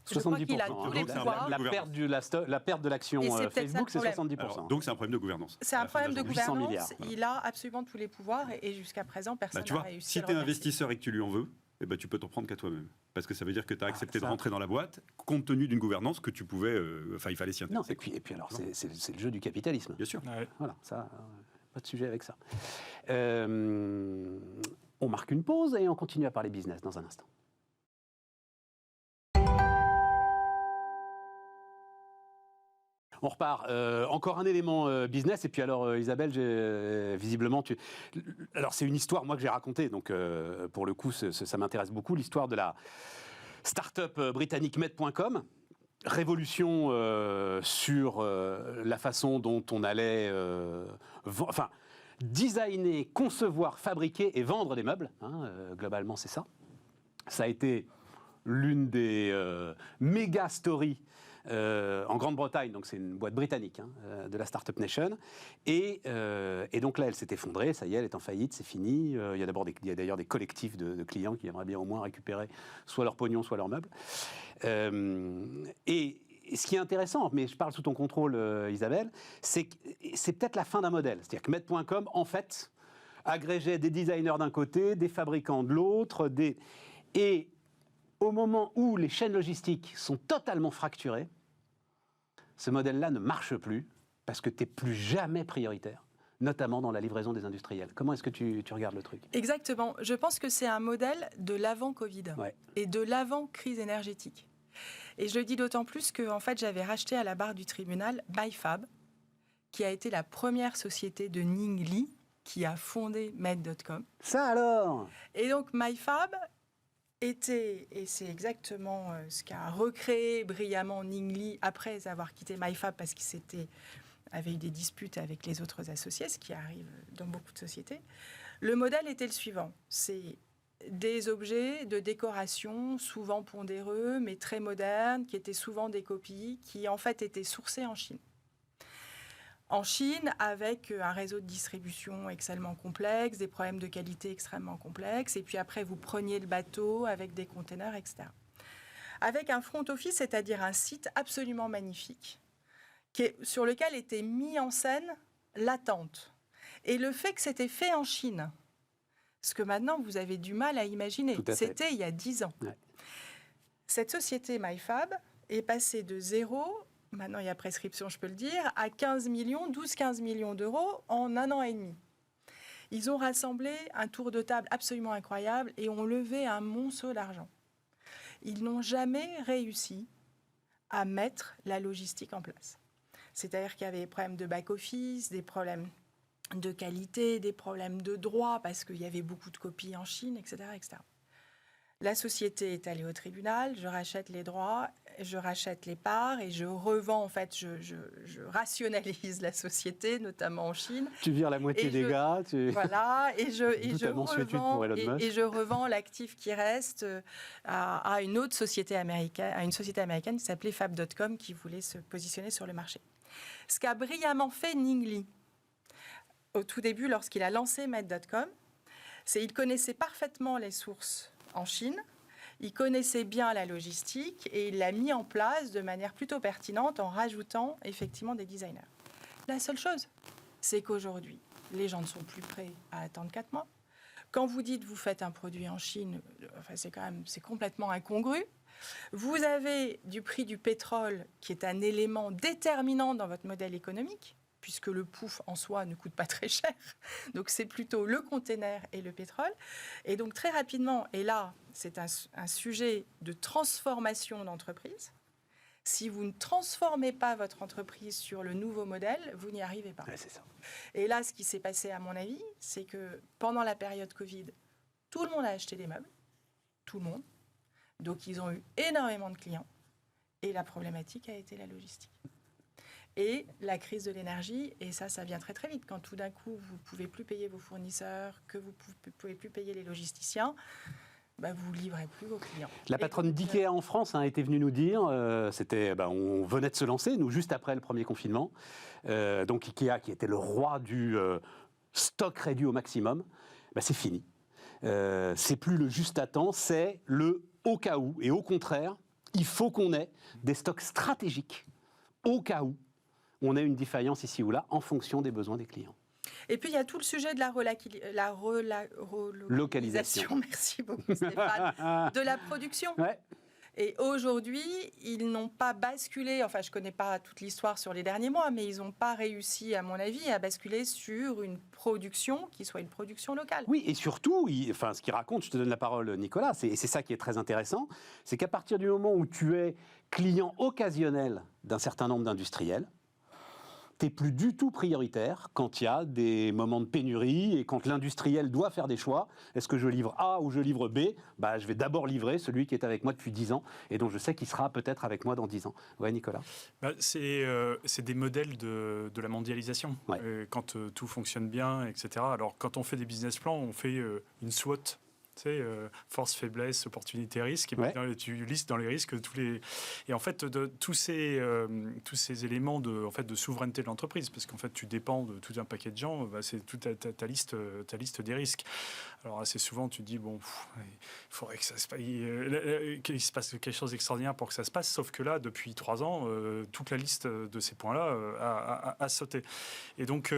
70%. La perte de l'action Facebook, c'est 70%. Alors, donc c'est un problème de gouvernance. C'est un problème de gouvernance. Il a absolument tous les pouvoirs et jusqu'à présent, personne n'a réussi. Si tu es investisseur et que tu lui en veux, eh ben, tu peux t'en prendre qu'à toi-même. Parce que ça veut dire que tu as accepté de rentrer dans la boîte, compte tenu d'une gouvernance que tu pouvais... Enfin, il fallait s'y intéresser. Non, et puis alors, c'est le jeu du capitalisme. Bien sûr. Ouais. Voilà, ça, pas de sujet avec ça. On marque une pause et on continue à parler business dans un instant. On repart. Encore un élément business. Et puis alors, Isabelle, visiblement, alors c'est une histoire, moi, que j'ai racontée. Donc, pour le coup, ça m'intéresse beaucoup. L'histoire de la start-up britannique Med.com. Révolution sur la façon dont on allait... designer, concevoir, fabriquer et vendre des meubles. Globalement, c'est ça. Ça a été l'une des méga stories en Grande-Bretagne, donc c'est une boîte britannique de la Startup Nation, et donc là elle s'est effondrée, ça y est, elle est en faillite, c'est fini. Il y a d'ailleurs des collectifs de clients qui aimeraient bien au moins récupérer soit leur pognon, soit leurs meubles. Et ce qui est intéressant, mais je parle sous ton contrôle, Isabelle, c'est que c'est peut-être la fin d'un modèle. C'est-à-dire que Med.com, en fait, agrégeait des designers d'un côté, des fabricants de l'autre, et au moment où les chaînes logistiques sont totalement fracturées, ce modèle-là ne marche plus parce que tu n'es plus jamais prioritaire notamment dans la livraison des industriels. Comment est-ce que tu regardes le truc? Exactement. Je pense que c'est un modèle de l'avant-Covid et de l'avant-crise énergétique. Et je le dis d'autant plus que en fait, j'avais racheté à la barre du tribunal MyFab, qui a été la première société de Ning Li, qui a fondé Med.com. Ça alors? Et donc MyFab était, et c'est exactement ce qu'a recréé brillamment Ning Li après avoir quitté MyFab parce qu'il avait eu des disputes avec les autres associés, ce qui arrive dans beaucoup de sociétés. Le modèle était le suivant. C'est des objets de décoration, souvent pondéreux, mais très modernes, qui étaient souvent des copies, qui en fait étaient sourcés en Chine. En Chine, avec un réseau de distribution extrêmement complexe, des problèmes de qualité extrêmement complexes, et puis après, vous preniez le bateau avec des containers, etc. Avec un front office, c'est-à-dire un site absolument magnifique, sur lequel était mis en scène l'attente. Et le fait que c'était fait en Chine, ce que maintenant vous avez du mal à imaginer. C'était il y a 10 ans. Ouais. Cette société MyFab est passée de 0, maintenant il y a prescription, je peux le dire, à 12-15 millions d'euros en 1 an et demi. Ils ont rassemblé un tour de table absolument incroyable et ont levé un monceau d'argent. Ils n'ont jamais réussi à mettre la logistique en place. C'est-à-dire qu'il y avait des problèmes de back-office, des problèmes de qualité, des problèmes de droit, parce qu'il y avait beaucoup de copies en Chine, etc., etc. La société est allée au tribunal, je rachète les droits, je rachète les parts et je revends, en fait, je rationalise la société, notamment en Chine. Tu vires la moitié des gars. Voilà, et je revends l'actif qui reste à une autre société américaine, à une société américaine qui s'appelait Fab.com, qui voulait se positionner sur le marché. Ce qu'a brillamment fait Ning Li, au tout début, lorsqu'il a lancé Med.com, c'est qu'il connaissait parfaitement les sources en Chine, il connaissait bien la logistique et il l'a mis en place de manière plutôt pertinente en rajoutant effectivement des designers. La seule chose, c'est qu'aujourd'hui, les gens ne sont plus prêts à attendre 4 mois. Quand vous dites vous faites un produit en Chine, enfin, c'est complètement incongru. Vous avez du prix du pétrole qui est un élément déterminant dans votre modèle économique, puisque le pouf en soi ne coûte pas très cher. Donc c'est plutôt le container et le pétrole. Et donc très rapidement, et là c'est un sujet de transformation d'entreprise, si vous ne transformez pas votre entreprise sur le nouveau modèle, vous n'y arrivez pas. Ouais, c'est ça. Et là, ce qui s'est passé à mon avis, c'est que pendant la période Covid, tout le monde a acheté des meubles, tout le monde. Donc ils ont eu énormément de clients. Et la problématique a été la logistique. Et la crise de l'énergie, et ça vient très très vite. Quand tout d'un coup, vous ne pouvez plus payer vos fournisseurs, que vous ne pouvez plus payer les logisticiens, vous ne livrez plus vos clients. La patronne d'IKEA en France était venue nous dire, on venait de se lancer, nous, juste après le premier confinement. Donc IKEA, qui était le roi du stock réduit au maximum, c'est fini. C'est plus le juste à temps, c'est le au cas où. Et au contraire, il faut qu'on ait des stocks stratégiques au cas où on a une défaillance ici ou là, en fonction des besoins des clients. Et puis, il y a tout le sujet de la relocalisation, merci beaucoup Stéphane, de la production. Ouais. Et aujourd'hui, ils n'ont pas basculé, enfin je ne connais pas toute l'histoire sur les derniers mois, mais ils n'ont pas réussi, à mon avis, à basculer sur une production qui soit une production locale. Oui, et surtout, ce qu'il raconte, je te donne la parole Nicolas, et c'est ça qui est très intéressant, c'est qu'à partir du moment où tu es client occasionnel d'un certain nombre d'industriels, tu n'es plus du tout prioritaire quand il y a des moments de pénurie et quand l'industriel doit faire des choix. Est-ce que je livre A ou je livre B ? Je vais d'abord livrer celui qui est avec moi depuis 10 ans et dont je sais qu'il sera peut-être avec moi dans 10 ans. Ouais, Nicolas. C'est des modèles de la mondialisation. Ouais. Quand tout fonctionne bien, etc. Alors, quand on fait des business plans, on fait une SWOT. Tu sais, force, faiblesse, opportunité, risque. Et puis, tu listes dans les risques tous les... Et en fait, tous ces éléments de souveraineté de l'entreprise, parce qu'en fait, tu dépends de tout un paquet de gens, c'est toute ta liste des risques. Alors, assez souvent, tu te dis, il faudrait que ça se passe, qu'il se passe quelque chose d'extraordinaire pour que ça se passe, sauf que là, depuis 3 ans, toute la liste de ces points-là a sauté. Et donc...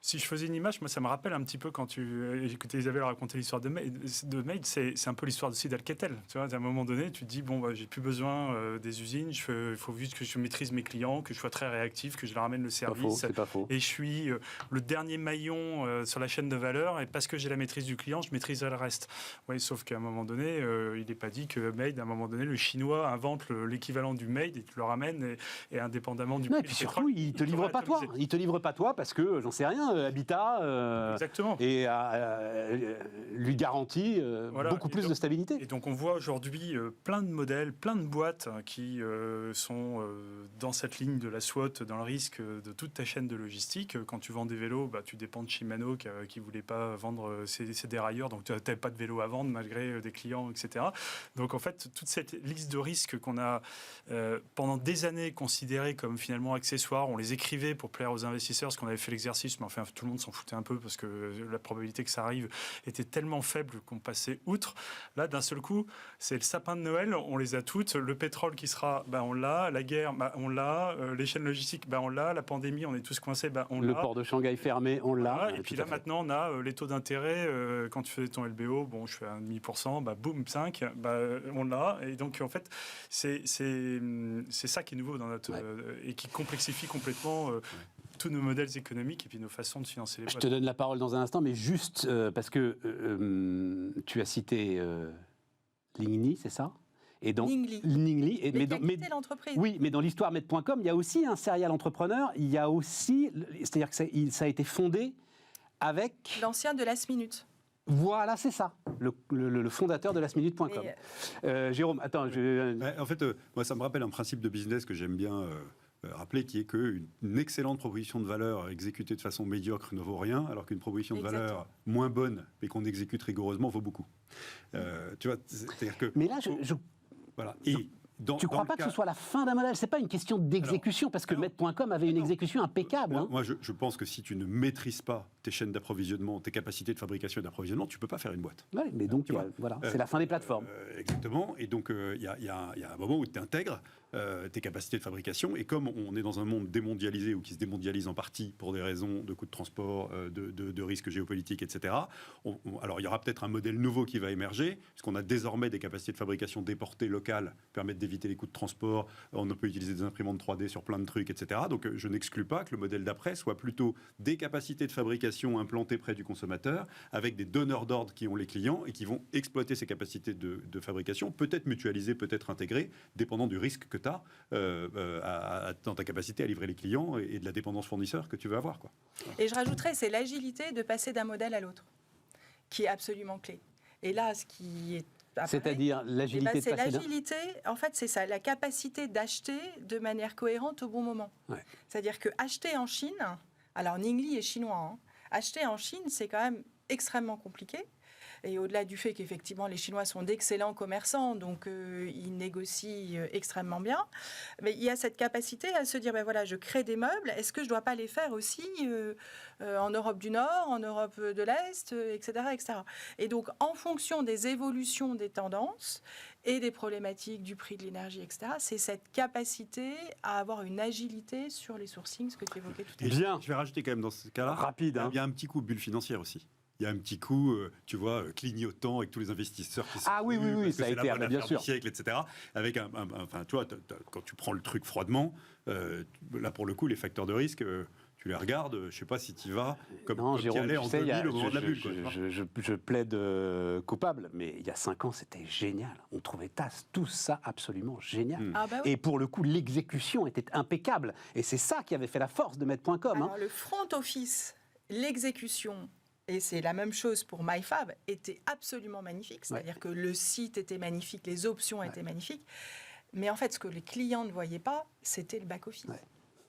Si je faisais une image, moi, ça me rappelle un petit peu quand tu écoutais Isabelle raconter l'histoire de Made, c'est un peu l'histoire aussi d'Alcatel. Tu vois, à un moment donné, tu te dis, bon, j'ai plus besoin des usines, il faut juste que je maîtrise mes clients, que je sois très réactif, que je leur ramène le service. C'est pas faux. Et je suis le dernier maillon sur la chaîne de valeur, et parce que j'ai la maîtrise du client, je maîtriserai le reste. Oui, sauf qu'à un moment donné, il n'est pas dit que Made, à un moment donné, le Chinois invente l'équivalent du Made et tu le ramènes, et indépendamment du non, prix et puis du surtout, pétrole, il te livre pas toi. Il te livre pas toi parce que, j'en sais rien, Habitat Exactement. et lui garantit beaucoup plus de stabilité. Et donc on voit aujourd'hui plein de modèles, plein de boîtes qui sont dans cette ligne de la SWOT, dans le risque de toute ta chaîne de logistique. Quand tu vends des vélos, tu dépends de Shimano qui ne voulait pas vendre ses dérailleurs, donc tu n'avais pas de vélo à vendre malgré des clients, etc. Donc en fait, toute cette liste de risques qu'on a pendant des années considérés comme finalement accessoires, on les écrivait pour plaire aux investisseurs, parce qu'on avait fait l'exercice, mais enfin tout le monde s'en foutait un peu parce que la probabilité que ça arrive était tellement faible qu'on passait outre. Là, d'un seul coup, c'est le sapin de Noël, on les a toutes. Le pétrole qui sera, on l'a. La guerre, on l'a. Les chaînes logistiques, on l'a. La pandémie, on est tous coincés, on l'a. Le port de Shanghai fermé, on l'a. Voilà. Et puis là, maintenant, on a les taux d'intérêt. Quand tu fais ton LBO, je fais 1,5%, boum, 5, on l'a. Et donc, en fait, c'est ça qui est nouveau dans notre... et qui complexifie complètement... tous nos modèles économiques et puis nos façons de financer les boîtes. Je te donne la parole dans un instant, mais juste parce que tu as cité Lingli, c'est ça? Et donc, Lingli. L'entreprise. Oui, mais dans l'histoire Med.com, il y a aussi un serial entrepreneur. Il y a aussi, c'est-à-dire que ça a été fondé avec l'ancien de Last Minute. Voilà, c'est ça, le fondateur de lastminute.com. Jérôme, attends. En fait, moi, ça me rappelle un principe de business que j'aime bien rappeler, qui est qu'une excellente proposition de valeur exécutée de façon médiocre ne vaut rien, alors qu'une proposition de valeur moins bonne, mais qu'on exécute rigoureusement, vaut beaucoup. Tu vois, c'est-à-dire que... Mais là, voilà. Tu ne crois pas que ce soit la fin d'un modèle? Ce n'est pas une question d'exécution, parce que Med.com avait une exécution impeccable. Moi, je pense que si tu ne maîtrises pas tes chaînes d'approvisionnement, tes capacités de fabrication et d'approvisionnement, tu ne peux pas faire une boîte. Oui, mais donc, voilà, c'est la fin des plateformes. Exactement. Et donc, il y a un moment où tu intègres tes capacités de fabrication. Et comme on est dans un monde démondialisé, ou qui se démondialise en partie pour des raisons de coûts de transport, de risques géopolitiques, etc., alors il y aura peut-être un modèle nouveau qui va émerger, puisqu'on a désormais des capacités de fabrication déportées locales, permettent d'éviter les coûts de transport, on peut utiliser des imprimantes 3D sur plein de trucs, etc. Donc je n'exclus pas que le modèle d'après soit plutôt des capacités de fabrication implantées près du consommateur, avec des donneurs d'ordre qui ont les clients et qui vont exploiter ces capacités de fabrication, peut-être mutualisées, peut-être intégrées, dépendant du risque que tu as dans ta capacité à livrer les clients et de la dépendance fournisseur que tu veux avoir, quoi. Et je rajouterais, c'est l'agilité de passer d'un modèle à l'autre, qui est absolument clé. Et là, ce qui est... C'est-à-dire l'agilité de passer d'un... l'agilité, en fait, c'est ça, la capacité d'acheter de manière cohérente au bon moment. Ouais. C'est-à-dire que acheter en Chine, alors Ningli est chinois, acheter en Chine, c'est quand même extrêmement compliqué. Et au-delà du fait qu'effectivement les Chinois sont d'excellents commerçants, donc ils négocient extrêmement bien, mais il y a cette capacité à se dire, voilà, je crée des meubles, est-ce que je ne dois pas les faire aussi en Europe du Nord, en Europe de l'Est, etc., etc. Et donc en fonction des évolutions des tendances et des problématiques du prix de l'énergie, etc., c'est cette capacité à avoir une agilité sur les sourcings, ce que tu évoquais tout à l'heure. Bien. Je vais rajouter quand même dans ce cas-là, rapide, il y a un petit coup bulle financière aussi. Il y a un petit coup, tu vois, clignotant avec tous les investisseurs qui sont oui, ça a été, bien sûr, du siècle, etc. Avec enfin, tu vois, quand tu prends le truc froidement, là pour le coup, les facteurs de risque, tu les regardes. Je ne sais pas si tu y vas comme tu y allais en 2000 au moment de la bulle. Je plaide coupable, mais il y a 5 ans, c'était génial. On trouvait tout ça absolument génial. Ah bah oui. Et pour le coup, l'exécution était impeccable. Et c'est ça qui avait fait la force de Med.com. Alors, le front office, l'exécution. Et c'est la même chose pour MyFab, était absolument magnifique. C'est-à-dire que le site était magnifique, les options étaient magnifiques. Mais en fait, ce que les clients ne voyaient pas, c'était le back-office.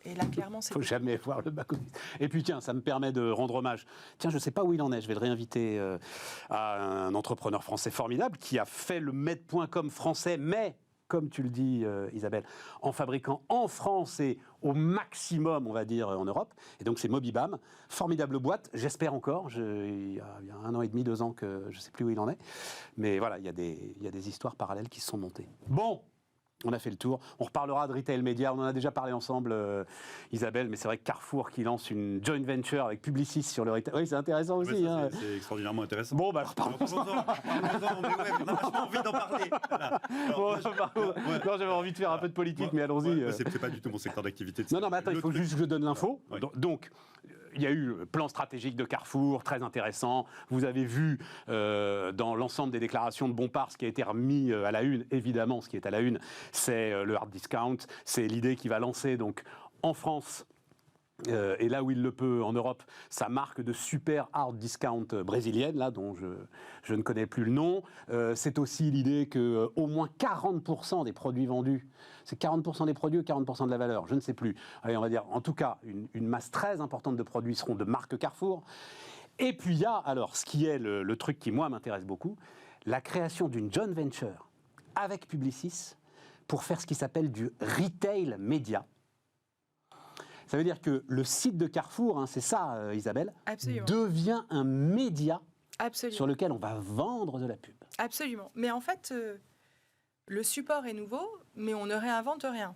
Et là, clairement, c'est... Il ne faut jamais voir le back-office. Et puis, tiens, ça me permet de rendre hommage. Tiens, je ne sais pas où il en est. Je vais le réinviter à un entrepreneur français formidable qui a fait le Med.com français, mais... comme tu le dis, Isabelle, en fabriquant en France et au maximum, on va dire, en Europe. Et donc, c'est Mobibam. Formidable boîte, j'espère encore. Il y a 1 an et demi, 2 ans que je ne sais plus où il en est. Mais voilà, il y a des histoires parallèles qui se sont montées. Bon, On a fait le tour. On reparlera de retail média. On en a déjà parlé ensemble, Isabelle. Mais c'est vrai que Carrefour qui lance une joint venture avec Publicis sur le retail. Oui, c'est intéressant aussi. Ouais, ça, c'est extraordinairement intéressant. Bon, bah, reparlons-en. Parlons-en, mais ouais, on a vachement envie d'en parler. Voilà. Alors, Non, j'avais envie de faire un peu de politique, mais allons-y. Ouais, c'est pas du tout mon secteur d'activité. Non, mais attends, il faut juste que je donne l'info. Oui. Donc, il y a eu plan stratégique de Carrefour, très intéressant. Vous avez vu dans l'ensemble des déclarations de Bompard, ce qui a été remis à la une, évidemment, ce qui est à la une, c'est le hard discount. C'est l'idée qui va lancer donc en France. Et là où il le peut en Europe, sa marque de super hard discount brésilienne, là, dont je ne connais plus le nom. C'est aussi l'idée qu'au moins 40% des produits vendus, c'est 40% des produits ou 40% de la valeur, je ne sais plus. Allez, on va dire, en tout cas, une masse très importante de produits seront de marque Carrefour. Et puis il y a, alors, ce qui est le truc qui, moi, m'intéresse beaucoup, la création d'une joint venture avec Publicis pour faire ce qui s'appelle du retail média. Ça veut dire que le site de Carrefour, hein, c'est ça, Isabelle, Absolument. devient un média Absolument. sur lequel on va vendre de la pub. Absolument. Mais en fait, le support est nouveau, mais on ne réinvente rien.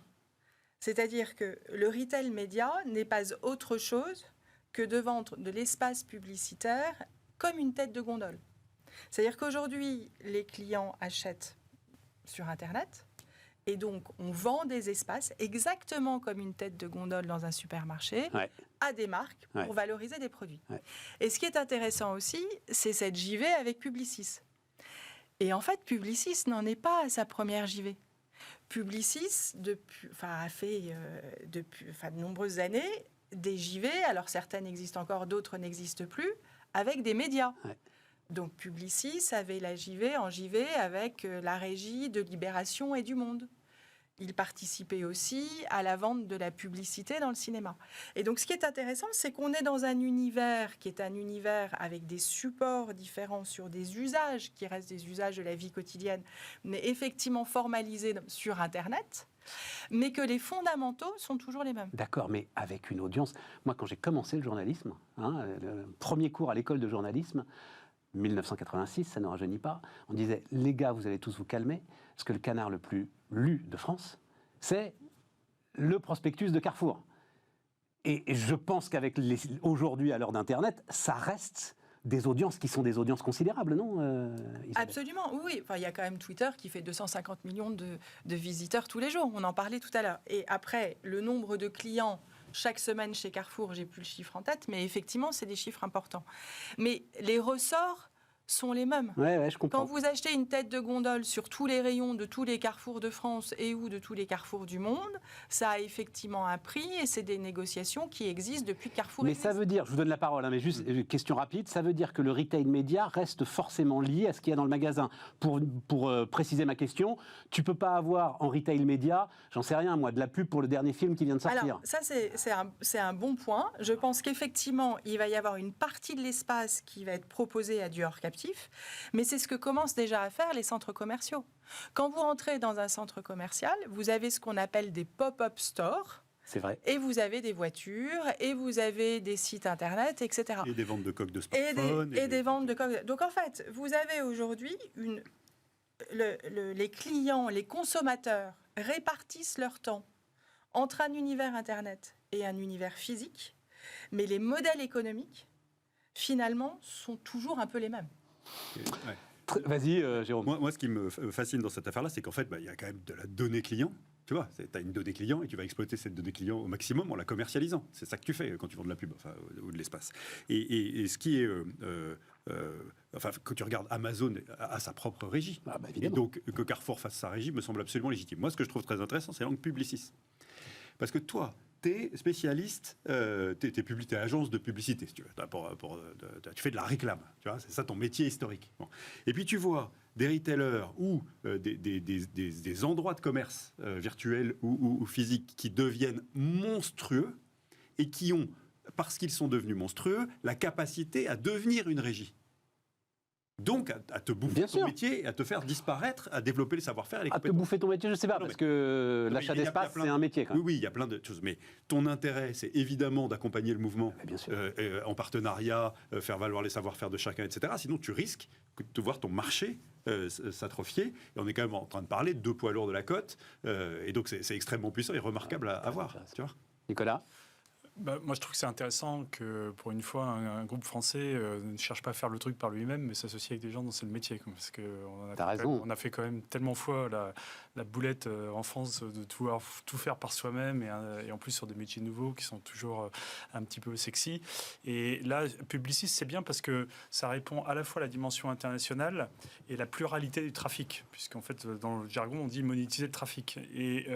C'est-à-dire que le retail média n'est pas autre chose que de vendre de l'espace publicitaire comme une tête de gondole. C'est-à-dire qu'aujourd'hui, les clients achètent sur Internet. Et donc, on vend des espaces exactement comme une tête de gondole dans un supermarché à des marques pour valoriser des produits. Ouais. Et ce qui est intéressant aussi, c'est cette JV avec Publicis. Et en fait, Publicis n'en est pas à sa première JV. Publicis a fait depuis de nombreuses années des JV, alors certaines existent encore, d'autres n'existent plus, avec des médias. Ouais. Donc Publicis avait la JV en JV avec la régie de Libération et du Monde. Il participait aussi à la vente de la publicité dans le cinéma. Et donc ce qui est intéressant, c'est qu'on est dans un univers qui est un univers avec des supports différents sur des usages qui restent des usages de la vie quotidienne, mais effectivement formalisés sur Internet, mais que les fondamentaux sont toujours les mêmes. D'accord, mais avec une audience... Moi, quand j'ai commencé le journalisme, le premier cours à l'école de journalisme, 1986, ça ne rajeunit pas. On disait, les gars, vous allez tous vous calmer, parce que le canard le plus lu de France, c'est le prospectus de Carrefour. Et je pense qu'avec aujourd'hui, à l'heure d'Internet, ça reste des audiences qui sont des audiences considérables, non Absolument, oui. Enfin, il y a quand même Twitter qui fait 250 millions de visiteurs tous les jours. On en parlait tout à l'heure. Et après, le nombre de clients chaque semaine chez Carrefour, j'ai plus le chiffre en tête, mais effectivement, c'est des chiffres importants. Mais les ressorts sont les mêmes. Ouais, je comprends. Quand vous achetez une tête de gondole sur tous les rayons de tous les Carrefours de France et ou de tous les Carrefours du monde, ça a effectivement un prix et c'est des négociations qui existent depuis que Carrefour existe. Mais ça veut dire, je vous donne la parole, mais juste question rapide, ça veut dire que le retail média reste forcément lié à ce qu'il y a dans le magasin. Pour préciser ma question, tu peux pas avoir en retail média, j'en sais rien moi, de la pub pour le dernier film qui vient de sortir. Alors ça c'est un bon point. Je pense qu'effectivement il va y avoir une partie de l'espace qui va être proposée à du hors captif. Mais c'est ce que commencent déjà à faire les centres commerciaux. Quand vous entrez dans un centre commercial, vous avez ce qu'on appelle des pop-up stores. C'est vrai. Et vous avez des voitures, et vous avez des sites internet, etc. Et des ventes de coques de smartphones. Et des ventes de coques. Donc en fait, vous avez aujourd'hui les clients, les consommateurs répartissent leur temps entre un univers internet et un univers physique, mais les modèles économiques, finalement, sont toujours un peu les mêmes. Ouais. Vas-y, Jérôme. Moi, ce qui me fascine dans cette affaire-là, c'est qu'en fait, il y a quand même de la donnée client. Tu vois, tu as une donnée client et tu vas exploiter cette donnée client au maximum en la commercialisant. C'est ça que tu fais quand tu vends de la pub ou de l'espace. Et ce qui est... quand tu regardes Amazon à sa propre régie, et donc que Carrefour fasse sa régie me semble absolument légitime. Moi, ce que je trouve très intéressant, c'est l'angle Publicis. Parce que toi, tu es spécialiste, tu es agence de publicité, si tu veux. Tu fais de la réclame, tu vois, c'est ça ton métier historique. Bon. Et puis tu vois des retailers ou des endroits de commerce virtuels ou physiques qui deviennent monstrueux et qui ont, parce qu'ils sont devenus monstrueux, la capacité à devenir une régie. Donc, à te bouffer Bien ton sûr. métier, à te faire disparaître, à développer les savoir-faire et les À te compétences. bouffer ton métier, je sais pas, Non, parce mais- que Non, l'achat mais il y a d'espace, plein c'est un métier, quand même. Oui, il y a plein de choses. Mais ton intérêt, c'est évidemment d'accompagner le mouvement Mais bien sûr. en partenariat, faire valoir les savoir-faire de chacun, etc. Sinon, tu risques de voir ton marché s'atrophier. Et on est quand même en train de parler de 2 poids lourds de la côte. Et donc, c'est extrêmement puissant et remarquable à voir. Tu vois. Nicolas? Moi, je trouve que c'est intéressant que, pour une fois, un groupe français ne cherche pas à faire le truc par lui-même, mais s'associe avec des gens dont c'est le métier. Parce T'as on a fait quand même tellement fois la boulette en France de pouvoir tout faire par soi-même, et en plus sur des métiers nouveaux qui sont toujours un petit peu sexy. Et là, Publicis, c'est bien parce que ça répond à la fois à la dimension internationale et la pluralité du trafic, puisqu'en fait, dans le jargon, on dit monétiser le trafic. Et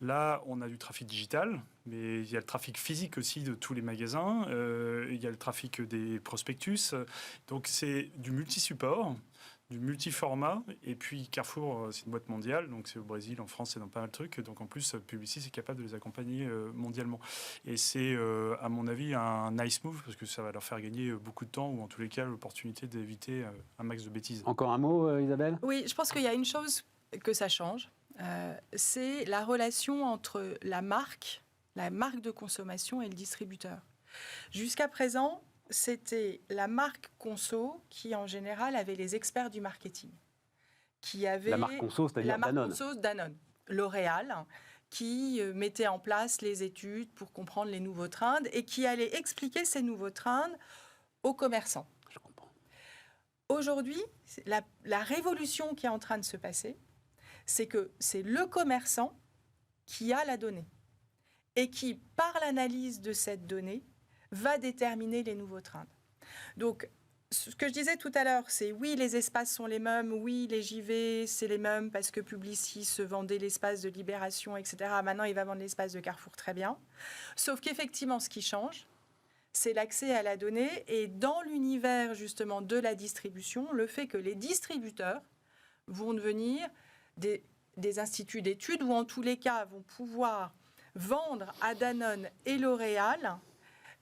là, on a du trafic digital, mais il y a le trafic physique aussi de tous les magasins, il y a le trafic des prospectus. Donc c'est du multi-support, du multi-format, et puis Carrefour, c'est une boîte mondiale, donc c'est au Brésil, en France, c'est dans pas mal de trucs. Donc en plus, Publicis est capable de les accompagner mondialement. Et c'est, à mon avis, un nice move, parce que ça va leur faire gagner beaucoup de temps, ou en tous les cas, l'opportunité d'éviter un max de bêtises. Encore un mot, Isabelle? Oui, je pense qu'il y a une chose que ça change, c'est la relation entre la marque de consommation et le distributeur. Jusqu'à présent, c'était la marque conso qui, en général, avait les experts du marketing. Qui avait La marque conso, c'est-à-dire la marque Danone. conso, Danone. L'Oréal, qui mettait en place les études pour comprendre les nouveaux trends et qui allait expliquer ces nouveaux trends aux commerçants. Je comprends. Aujourd'hui, la révolution qui est en train de se passer, c'est que c'est le commerçant qui a la donnée et qui, par l'analyse de cette donnée, va déterminer les nouveaux trends. Donc, ce que je disais tout à l'heure, c'est oui, les espaces sont les mêmes, oui, les JV, c'est les mêmes, parce que Publicis se vendait l'espace de Libération, etc. Maintenant, il va vendre l'espace de Carrefour, très bien. Sauf qu'effectivement, ce qui change, c'est l'accès à la donnée et dans l'univers, justement, de la distribution, le fait que les distributeurs vont devenir des instituts d'études ou, en tous les cas, vont pouvoir vendre à Danone et L'Oréal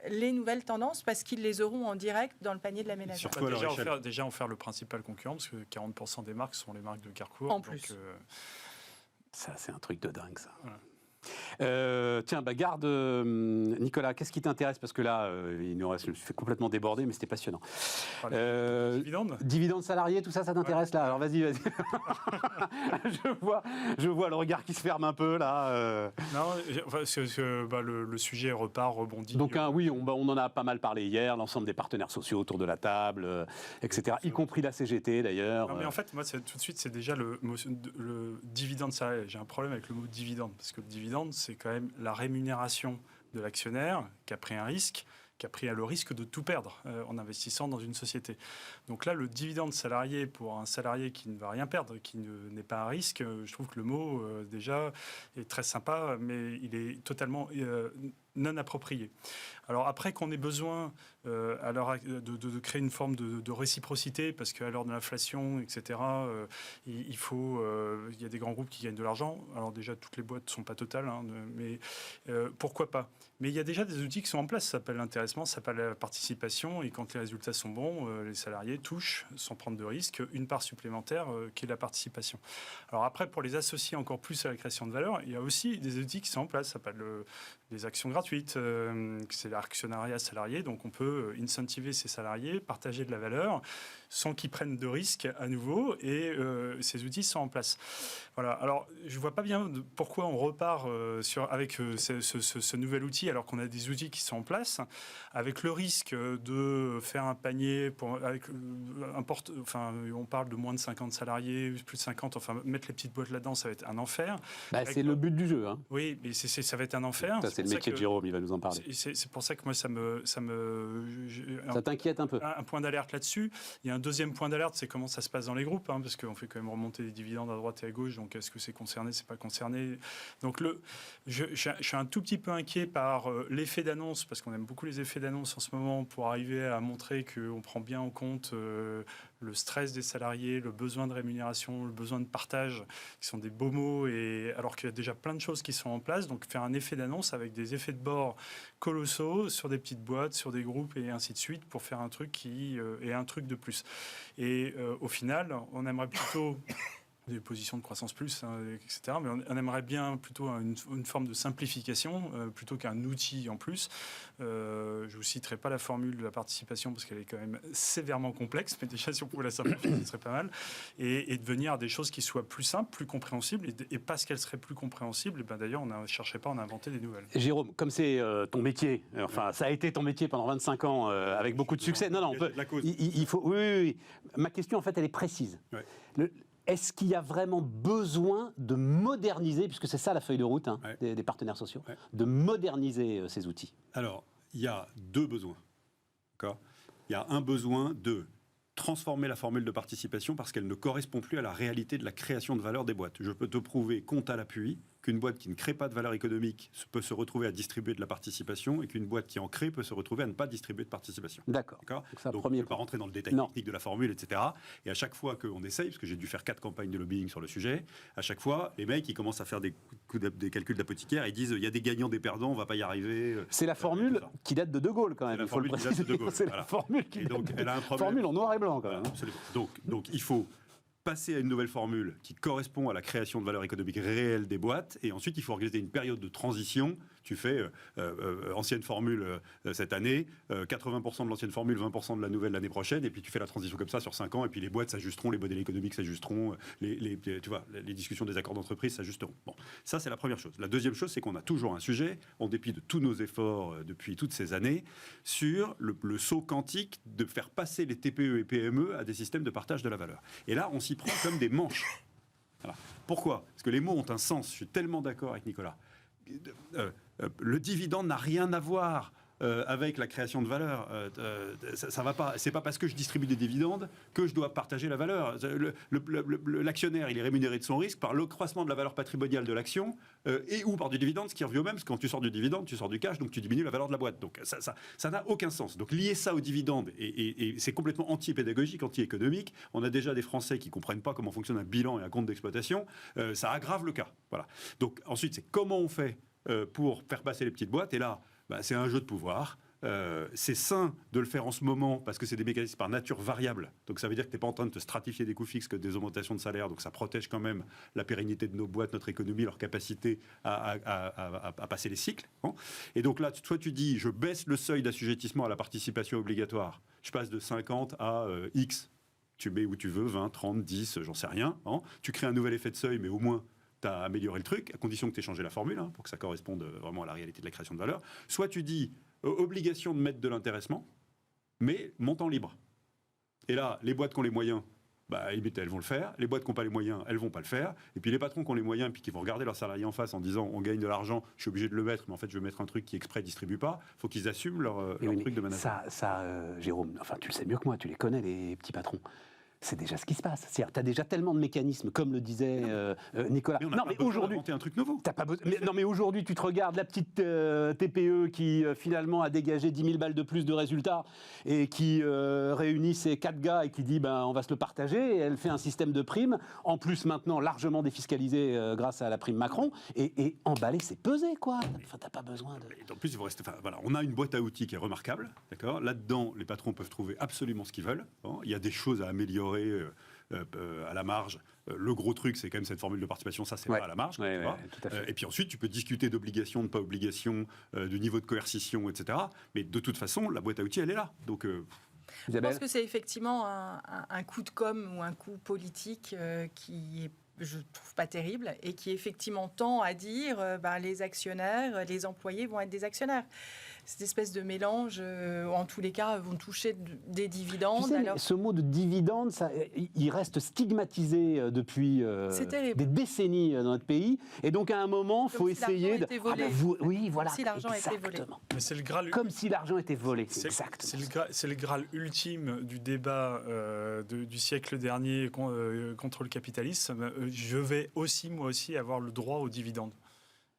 les nouvelles tendances parce qu'ils les auront en direct dans le panier de la ménagère. Surtout à leur échelle. Déjà en faire le principal concurrent, parce que 40% des marques sont les marques de Carrefour. En plus. Ça, c'est un truc de dingue, ça. Voilà. Tiens, garde, Nicolas, qu'est-ce qui t'intéresse? Parce que là, il nous reste, je me suis fait complètement déborder, mais c'était passionnant. Dividendes. Dividendes salariés, tout ça, ça t'intéresse là? Alors vas-y. je vois le regard qui se ferme un peu là. Non, le sujet rebondit. Donc oui, on en a pas mal parlé hier, l'ensemble des partenaires sociaux autour de la table, etc., y compris la CGT d'ailleurs. Non, mais en fait, moi, tout de suite, c'est déjà le dividende salarié. J'ai un problème avec le mot dividende, parce que le dividende, c'est quand même la rémunération de l'actionnaire qui a pris un risque, qui a pris le risque de tout perdre en investissant dans une société. Donc là, le dividende salarié pour un salarié qui ne va rien perdre, qui n'est pas à risque, je trouve que le mot, déjà, est très sympa, mais il est totalement non approprié. Alors après qu'on ait besoin de créer une forme de réciprocité, parce qu'à l'heure de l'inflation, etc., il y a des grands groupes qui gagnent de l'argent. Alors déjà, toutes les boîtes ne sont pas totales, hein, mais pourquoi pas? Mais il y a déjà des outils qui sont en place. Ça s'appelle l'intéressement, ça s'appelle la participation, et quand les résultats sont bons, les salariés touchent, sans prendre de risque, une part supplémentaire qui est la participation. Alors après, pour les associer encore plus à la création de valeur, il y a aussi des outils qui sont en place. Ça s'appelle les actions gratuites, c'est l'actionnariat salarié, donc on peut incentiver ses salariés, partager de la valeur sans qu'ils prennent de risques à nouveau, et ces outils sont en place. Voilà. Alors, je ne vois pas bien pourquoi on repart avec ce nouvel outil alors qu'on a des outils qui sont en place, avec le risque de faire un panier, on parle de moins de 50 salariés, plus de 50, enfin mettre les petites boîtes là-dedans, ça va être un enfer. C'est le but du jeu. Hein. Oui, mais ça va être un enfer. Ça, c'est le métier de Jérôme, il va nous en parler. C'est pour ça que moi, ça t'inquiète un peu. Un point d'alerte là-dessus. Il y a un deuxième point d'alerte, c'est comment ça se passe dans les groupes, hein, parce qu'on fait quand même remonter les dividendes à droite et à gauche, donc est-ce que c'est concerné, c'est pas concerné? Donc je suis un tout petit peu inquiet par l'effet d'annonce, parce qu'on aime beaucoup les effets d'annonce en ce moment, pour arriver à montrer qu'on prend bien en compte le stress des salariés, le besoin de rémunération, le besoin de partage, qui sont des beaux mots, alors qu'il y a déjà plein de choses qui sont en place. Donc faire un effet d'annonce avec des effets de bord colossaux sur des petites boîtes, sur des groupes et ainsi de suite, pour faire un truc qui est un truc de plus. Et au final, on aimerait plutôt des positions de croissance plus, etc. Mais on aimerait bien plutôt une forme de simplification plutôt qu'un outil en plus. Je ne vous citerai pas la formule de la participation parce qu'elle est quand même sévèrement complexe, mais déjà si on pouvait la simplifier, ce serait pas mal. Et devenir des choses qui soient plus simples, plus compréhensibles. Et parce qu'elles seraient plus compréhensibles, et ben d'ailleurs, on ne cherchait pas à en inventer des nouvelles. Jérôme, comme c'est ton métier, enfin ça a été ton métier pendant 25 ans avec beaucoup de succès. Non, on peut. La cause. Il faut. Oui. Ma question en fait, elle est précise. Ouais. Est-ce qu'il y a vraiment besoin de moderniser, puisque c'est ça la feuille de route des partenaires sociaux, de moderniser ces outils? Alors, il y a deux besoins. D'accord ? Il y a un besoin de transformer la formule de participation parce qu'elle ne correspond plus à la réalité de la création de valeur des boîtes. Je peux te prouver, compte à l'appui, qu'une boîte qui ne crée pas de valeur économique peut se retrouver à distribuer de la participation et qu'une boîte qui en crée peut se retrouver à ne pas distribuer de participation. D'accord. Donc je ne vais pas rentrer dans le détail technique de la formule, etc. Et à chaque fois qu'on essaye, parce que j'ai dû faire 4 campagnes de lobbying sur le sujet, à chaque fois, les mecs, ils commencent à faire des calculs d'apothicaires, ils disent il y a des gagnants, des perdants, on ne va pas y arriver. C'est la formule qui date de De Gaulle, quand même. C'est la formule qui date de De Gaulle. C'est la formule qui date elle a un problème. Formule en noir et blanc, quand même. Absolument. Donc il faut passer à une nouvelle formule qui correspond à la création de valeur économique réelle des boîtes, et ensuite il faut organiser une période de transition. Tu fais ancienne formule cette année, 80% de l'ancienne formule, 20% de la nouvelle l'année prochaine, et puis tu fais la transition comme ça sur 5 ans, et puis les boîtes s'ajusteront, les modèles économiques s'ajusteront, les discussions des accords d'entreprise s'ajusteront. Bon, ça c'est la première chose. La deuxième chose, c'est qu'on a toujours un sujet, en dépit de tous nos efforts depuis toutes ces années, sur le saut quantique de faire passer les TPE et PME à des systèmes de partage de la valeur. Et là, on s'y prend comme des manches. Voilà. Pourquoi ? Parce que les mots ont un sens. Je suis tellement d'accord avec Nicolas. Le dividende n'a rien à voir avec la création de valeur. Ça va pas. C'est pas parce que je distribue des dividendes que je dois partager la valeur. L'actionnaire, il est rémunéré de son risque par l'accroissement de la valeur patrimoniale de l'action et ou par du dividende, ce qui revient au même, parce que quand tu sors du dividende, tu sors du cash, donc tu diminues la valeur de la boîte. Donc ça n'a aucun sens. Donc lier ça au dividende, et c'est complètement anti-pédagogique, anti-économique. On a déjà des Français qui comprennent pas comment fonctionne un bilan et un compte d'exploitation. Ça aggrave le cas. Voilà. Donc ensuite, c'est comment on fait pour faire passer les petites boîtes. Et là, c'est un jeu de pouvoir. C'est sain de le faire en ce moment parce que c'est des mécanismes par nature variables. Donc ça veut dire que tu n'es pas en train de te stratifier des coûts fixes que des augmentations de salaire. Donc ça protège quand même la pérennité de nos boîtes, notre économie, leur capacité à passer les cycles. Bon. Et donc là, soit tu dis, je baisse le seuil d'assujettissement à la participation obligatoire. Je passe de 50 à X. Tu mets où tu veux, 20, 30, 10, j'en sais rien. Hein. Tu crées un nouvel effet de seuil, mais au moins tu as amélioré le truc, à condition que tu aies changé la formule, pour que ça corresponde vraiment à la réalité de la création de valeur. Soit tu dis obligation de mettre de l'intéressement, mais montant libre. Et là, les boîtes qui ont les moyens, limite, elles vont le faire. Les boîtes qui n'ont pas les moyens, elles ne vont pas le faire. Et puis les patrons qui ont les moyens, puis qui vont regarder leurs salariés en face en disant on gagne de l'argent, je suis obligé de le mettre, mais en fait je vais mettre un truc qui exprès ne distribue pas. Il faut qu'ils assument leur truc de management. Ça, Jérôme, enfin tu le sais mieux que moi, tu les connais les petits patrons. C'est déjà ce qui se passe. Tu as déjà tellement de mécanismes, comme le disait Nicolas. Mais on n'a pas besoin d'inventer un truc nouveau. Mais aujourd'hui, tu te regardes la petite TPE qui finalement a dégagé 10 000 balles de plus de résultats et qui réunit ses 4 gars et qui dit on va se le partager. Et elle fait un système de primes, en plus maintenant largement défiscalisé grâce à la prime Macron. Et emballer, c'est peser, quoi. Enfin, t'as pas besoin de... Et en plus, il vous reste, on a une boîte à outils qui est remarquable. D'accord ? Là-dedans, les patrons peuvent trouver absolument ce qu'ils veulent. Bon, il y a des choses à améliorer à la marge. Le gros truc, c'est quand même cette formule de participation, ça c'est pas à la marge. Tout à fait. Et puis ensuite, tu peux discuter d'obligation, de pas obligation, du niveau de coercition, etc. Mais de toute façon, la boîte à outils, elle est là. Donc, je pense que c'est effectivement un coup de com' ou un coup politique qui est, je trouve, pas terrible et qui effectivement tend à dire les actionnaires, les employés vont être des actionnaires. Cette espèce de mélange, en tous les cas, vont toucher des dividendes. Tu sais, ce mot de dividende, il reste stigmatisé depuis des décennies dans notre pays. Et donc, à un moment, il faut essayer de... oui, voilà. Comme si l'argent était volé. Mais c'est le Graal... Comme si l'argent était volé. C'est le Graal ultime du débat du siècle dernier contre le capitalisme. Je vais aussi, moi aussi, avoir le droit aux dividendes.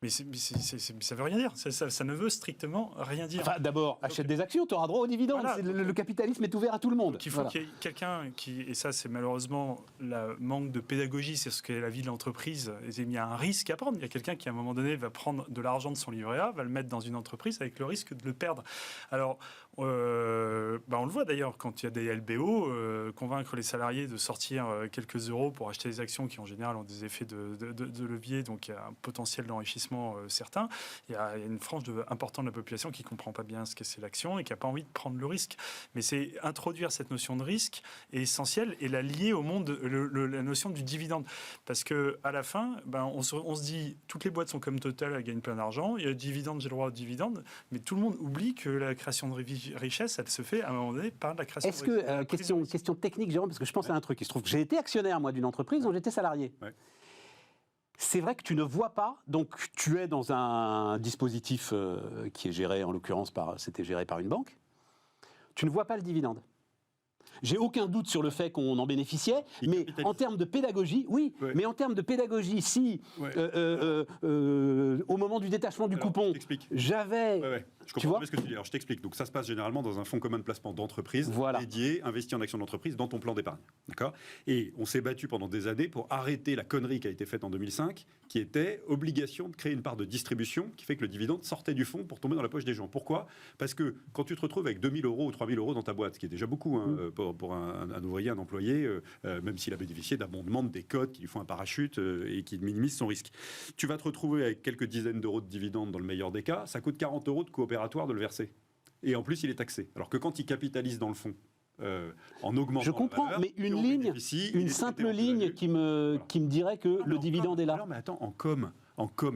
Mais ça veut rien dire. Ça ne veut strictement rien dire. Enfin, d'abord, achète des actions, tu auras droit aux dividendes. Voilà. Le capitalisme est ouvert à tout le monde. Donc il faut qu'il y ait quelqu'un qui, et ça c'est malheureusement le manque de pédagogie, c'est ce qu'est la vie de l'entreprise, il y a un risque à prendre. Il y a quelqu'un qui à un moment donné va prendre de l'argent de son livret A, va le mettre dans une entreprise avec le risque de le perdre. Alors on le voit d'ailleurs quand il y a des LBO, convaincre les salariés de sortir quelques euros pour acheter des actions qui en général ont des effets de levier, donc il y a un potentiel d'enrichissement certain. Il y a une frange importante de la population qui ne comprend pas bien ce que c'est l'action et qui n'a pas envie de prendre le risque. Mais c'est introduire cette notion de risque est essentiel et la lier au monde, la notion du dividende. Parce qu'à la fin, on se dit, toutes les boîtes sont comme Total, elles gagnent plein d'argent, il y a le dividende, j'ai le droit au dividende, mais tout le monde oublie que la création de richesse, elle se fait à un moment donné par la création de richesse. Est-ce que, question technique, Jérôme, parce que je pense à un truc, il se trouve que j'ai été actionnaire, moi, d'une entreprise dont j'étais salarié. Ouais. C'est vrai que tu ne vois pas, donc tu es dans un dispositif qui est géré, en l'occurrence, c'était géré par une banque, tu ne vois pas le dividende. J'ai aucun doute sur le fait qu'on en bénéficiait, mais en termes de pédagogie, oui, mais en termes de pédagogie, si au moment du détachement du coupon, j'avais... Je comprends bien ce que tu dis. Alors je t'explique. Donc ça se passe généralement dans un fonds commun de placement d'entreprise dédié, investi en actions d'entreprise dans ton plan d'épargne. D'accord ? Et on s'est battu pendant des années pour arrêter la connerie qui a été faite en 2005, qui était obligation de créer une part de distribution qui fait que le dividende sortait du fonds pour tomber dans la poche des gens. Pourquoi ? Parce que quand tu te retrouves avec 2 000 € ou 3 000 € dans ta boîte, ce qui est déjà beaucoup pour un ouvrier, un employé, même s'il a bénéficié d'abondement de des cotes qui lui font un parachute et qui minimisent son risque. Tu vas te retrouver avec quelques dizaines d'euros de dividendes dans le meilleur des cas, ça coûte 40 € de coopératoire de le verser. Et en plus, il est taxé. Alors que quand il capitalise dans le fonds, en augmentant je comprends, la valeur, mais une simple ligne qui me dirait que le dividende est là. Alors, mais attends, en com,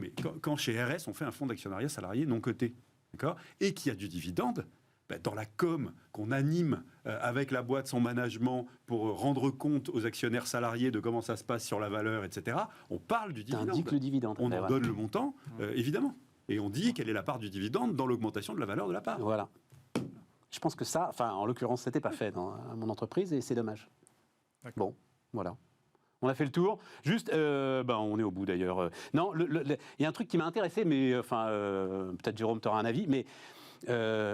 et quand chez RS, on fait un fonds d'actionnariat salarié non coté, d'accord, et qu'il y a du dividende, dans la com qu'on anime avec la boîte, son management, pour rendre compte aux actionnaires salariés de comment ça se passe sur la valeur, etc., on parle du dividende. T'indiques le dividende. On en donne le montant, évidemment. Et on dit quelle est la part du dividende dans l'augmentation de la valeur de la part. Voilà. Je pense que ça, en l'occurrence, c'était pas fait dans mon entreprise et c'est dommage. Bon, voilà. On a fait le tour. Juste, on est au bout d'ailleurs. Non, il y a un truc qui m'a intéressé, mais peut-être Jérôme t'aura un avis, mais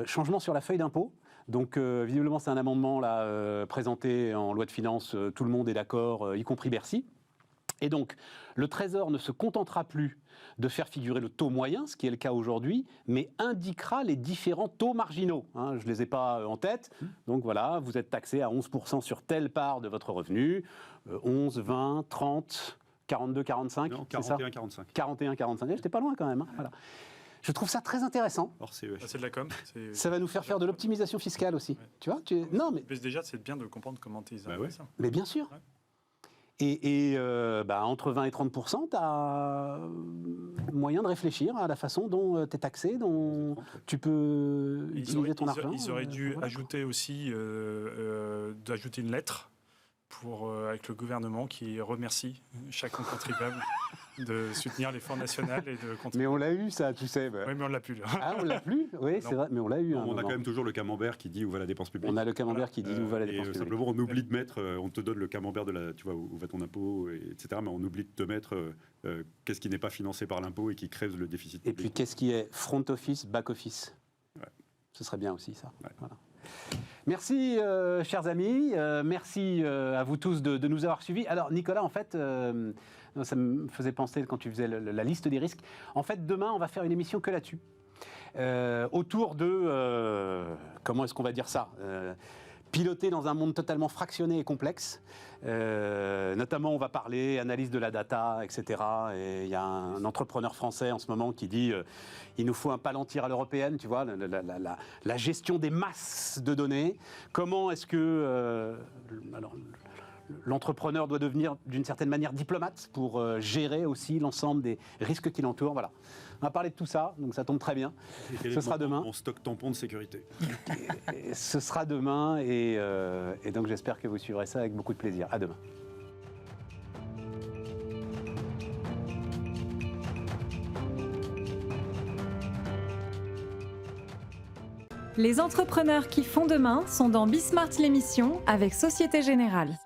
changement sur la feuille d'impôt. Donc, visiblement, c'est un amendement là, présenté en loi de finances. Tout le monde est d'accord, y compris Bercy. Et donc, le Trésor ne se contentera plus de faire figurer le taux moyen, ce qui est le cas aujourd'hui, mais indiquera les différents taux marginaux. Je ne les ai pas en tête. Donc voilà, vous êtes taxé à 11% sur telle part de votre revenu, 11, 20, 30, 42, 45, non, c'est ça ? 41, 45. 41, 45, j'étais pas loin quand même. Voilà. Je trouve ça très intéressant. C'est de la com. Ça va nous faire de l'optimisation fiscale aussi. Ouais. Tu vois Non, mais déjà, c'est bien de comprendre comment ils ont ça. Mais bien sûr. Ouais. Et entre 20 et 30%, tu as moyen de réfléchir à la façon dont tu es taxé, dont tu peux utiliser ton argent. Ils auraient dû ajouter aussi d'ajouter une lettre avec le gouvernement qui remercie chaque contribuable de soutenir l'effort national et de contribuer. Mais on l'a eu, ça, tu sais. Oui, mais on l'a plus. Là. Ah, on l'a plus. Oui, c'est vrai, mais on l'a eu. On a quand même toujours le camembert qui dit où va la dépense publique. On a le camembert qui dit où va la dépense publique. Simplement, on oublie de mettre, on te donne le camembert tu vois, où va ton impôt, etc. Mais on oublie de te mettre qu'est-ce qui n'est pas financé par l'impôt et qui crée le déficit public. Et puis, qu'est-ce qui est front office, back office ? Ce serait bien aussi, ça. Ouais. Voilà. Merci, chers amis. Merci à vous tous de nous avoir suivis. Alors, Nicolas, en fait, ça me faisait penser quand tu faisais la liste des risques. En fait, demain, on va faire une émission que là-dessus. Autour de... comment est-ce qu'on va dire ça piloter dans un monde totalement fractionné et complexe. Notamment, on va parler analyse de la data, etc. Et il y a un entrepreneur français en ce moment qui dit il nous faut un Palantir à l'européenne, tu vois, la gestion des masses de données. Comment est-ce que l'entrepreneur doit devenir d'une certaine manière diplomate pour gérer aussi l'ensemble des risques qui l'entourent. Voilà. On va parler de tout ça, donc ça tombe très bien. Ce sera demain. Mon stock tampon de sécurité. Ce sera demain et donc j'espère que vous suivrez ça avec beaucoup de plaisir. À demain. Les entrepreneurs qui font demain sont dans Bismart l'émission avec Société Générale.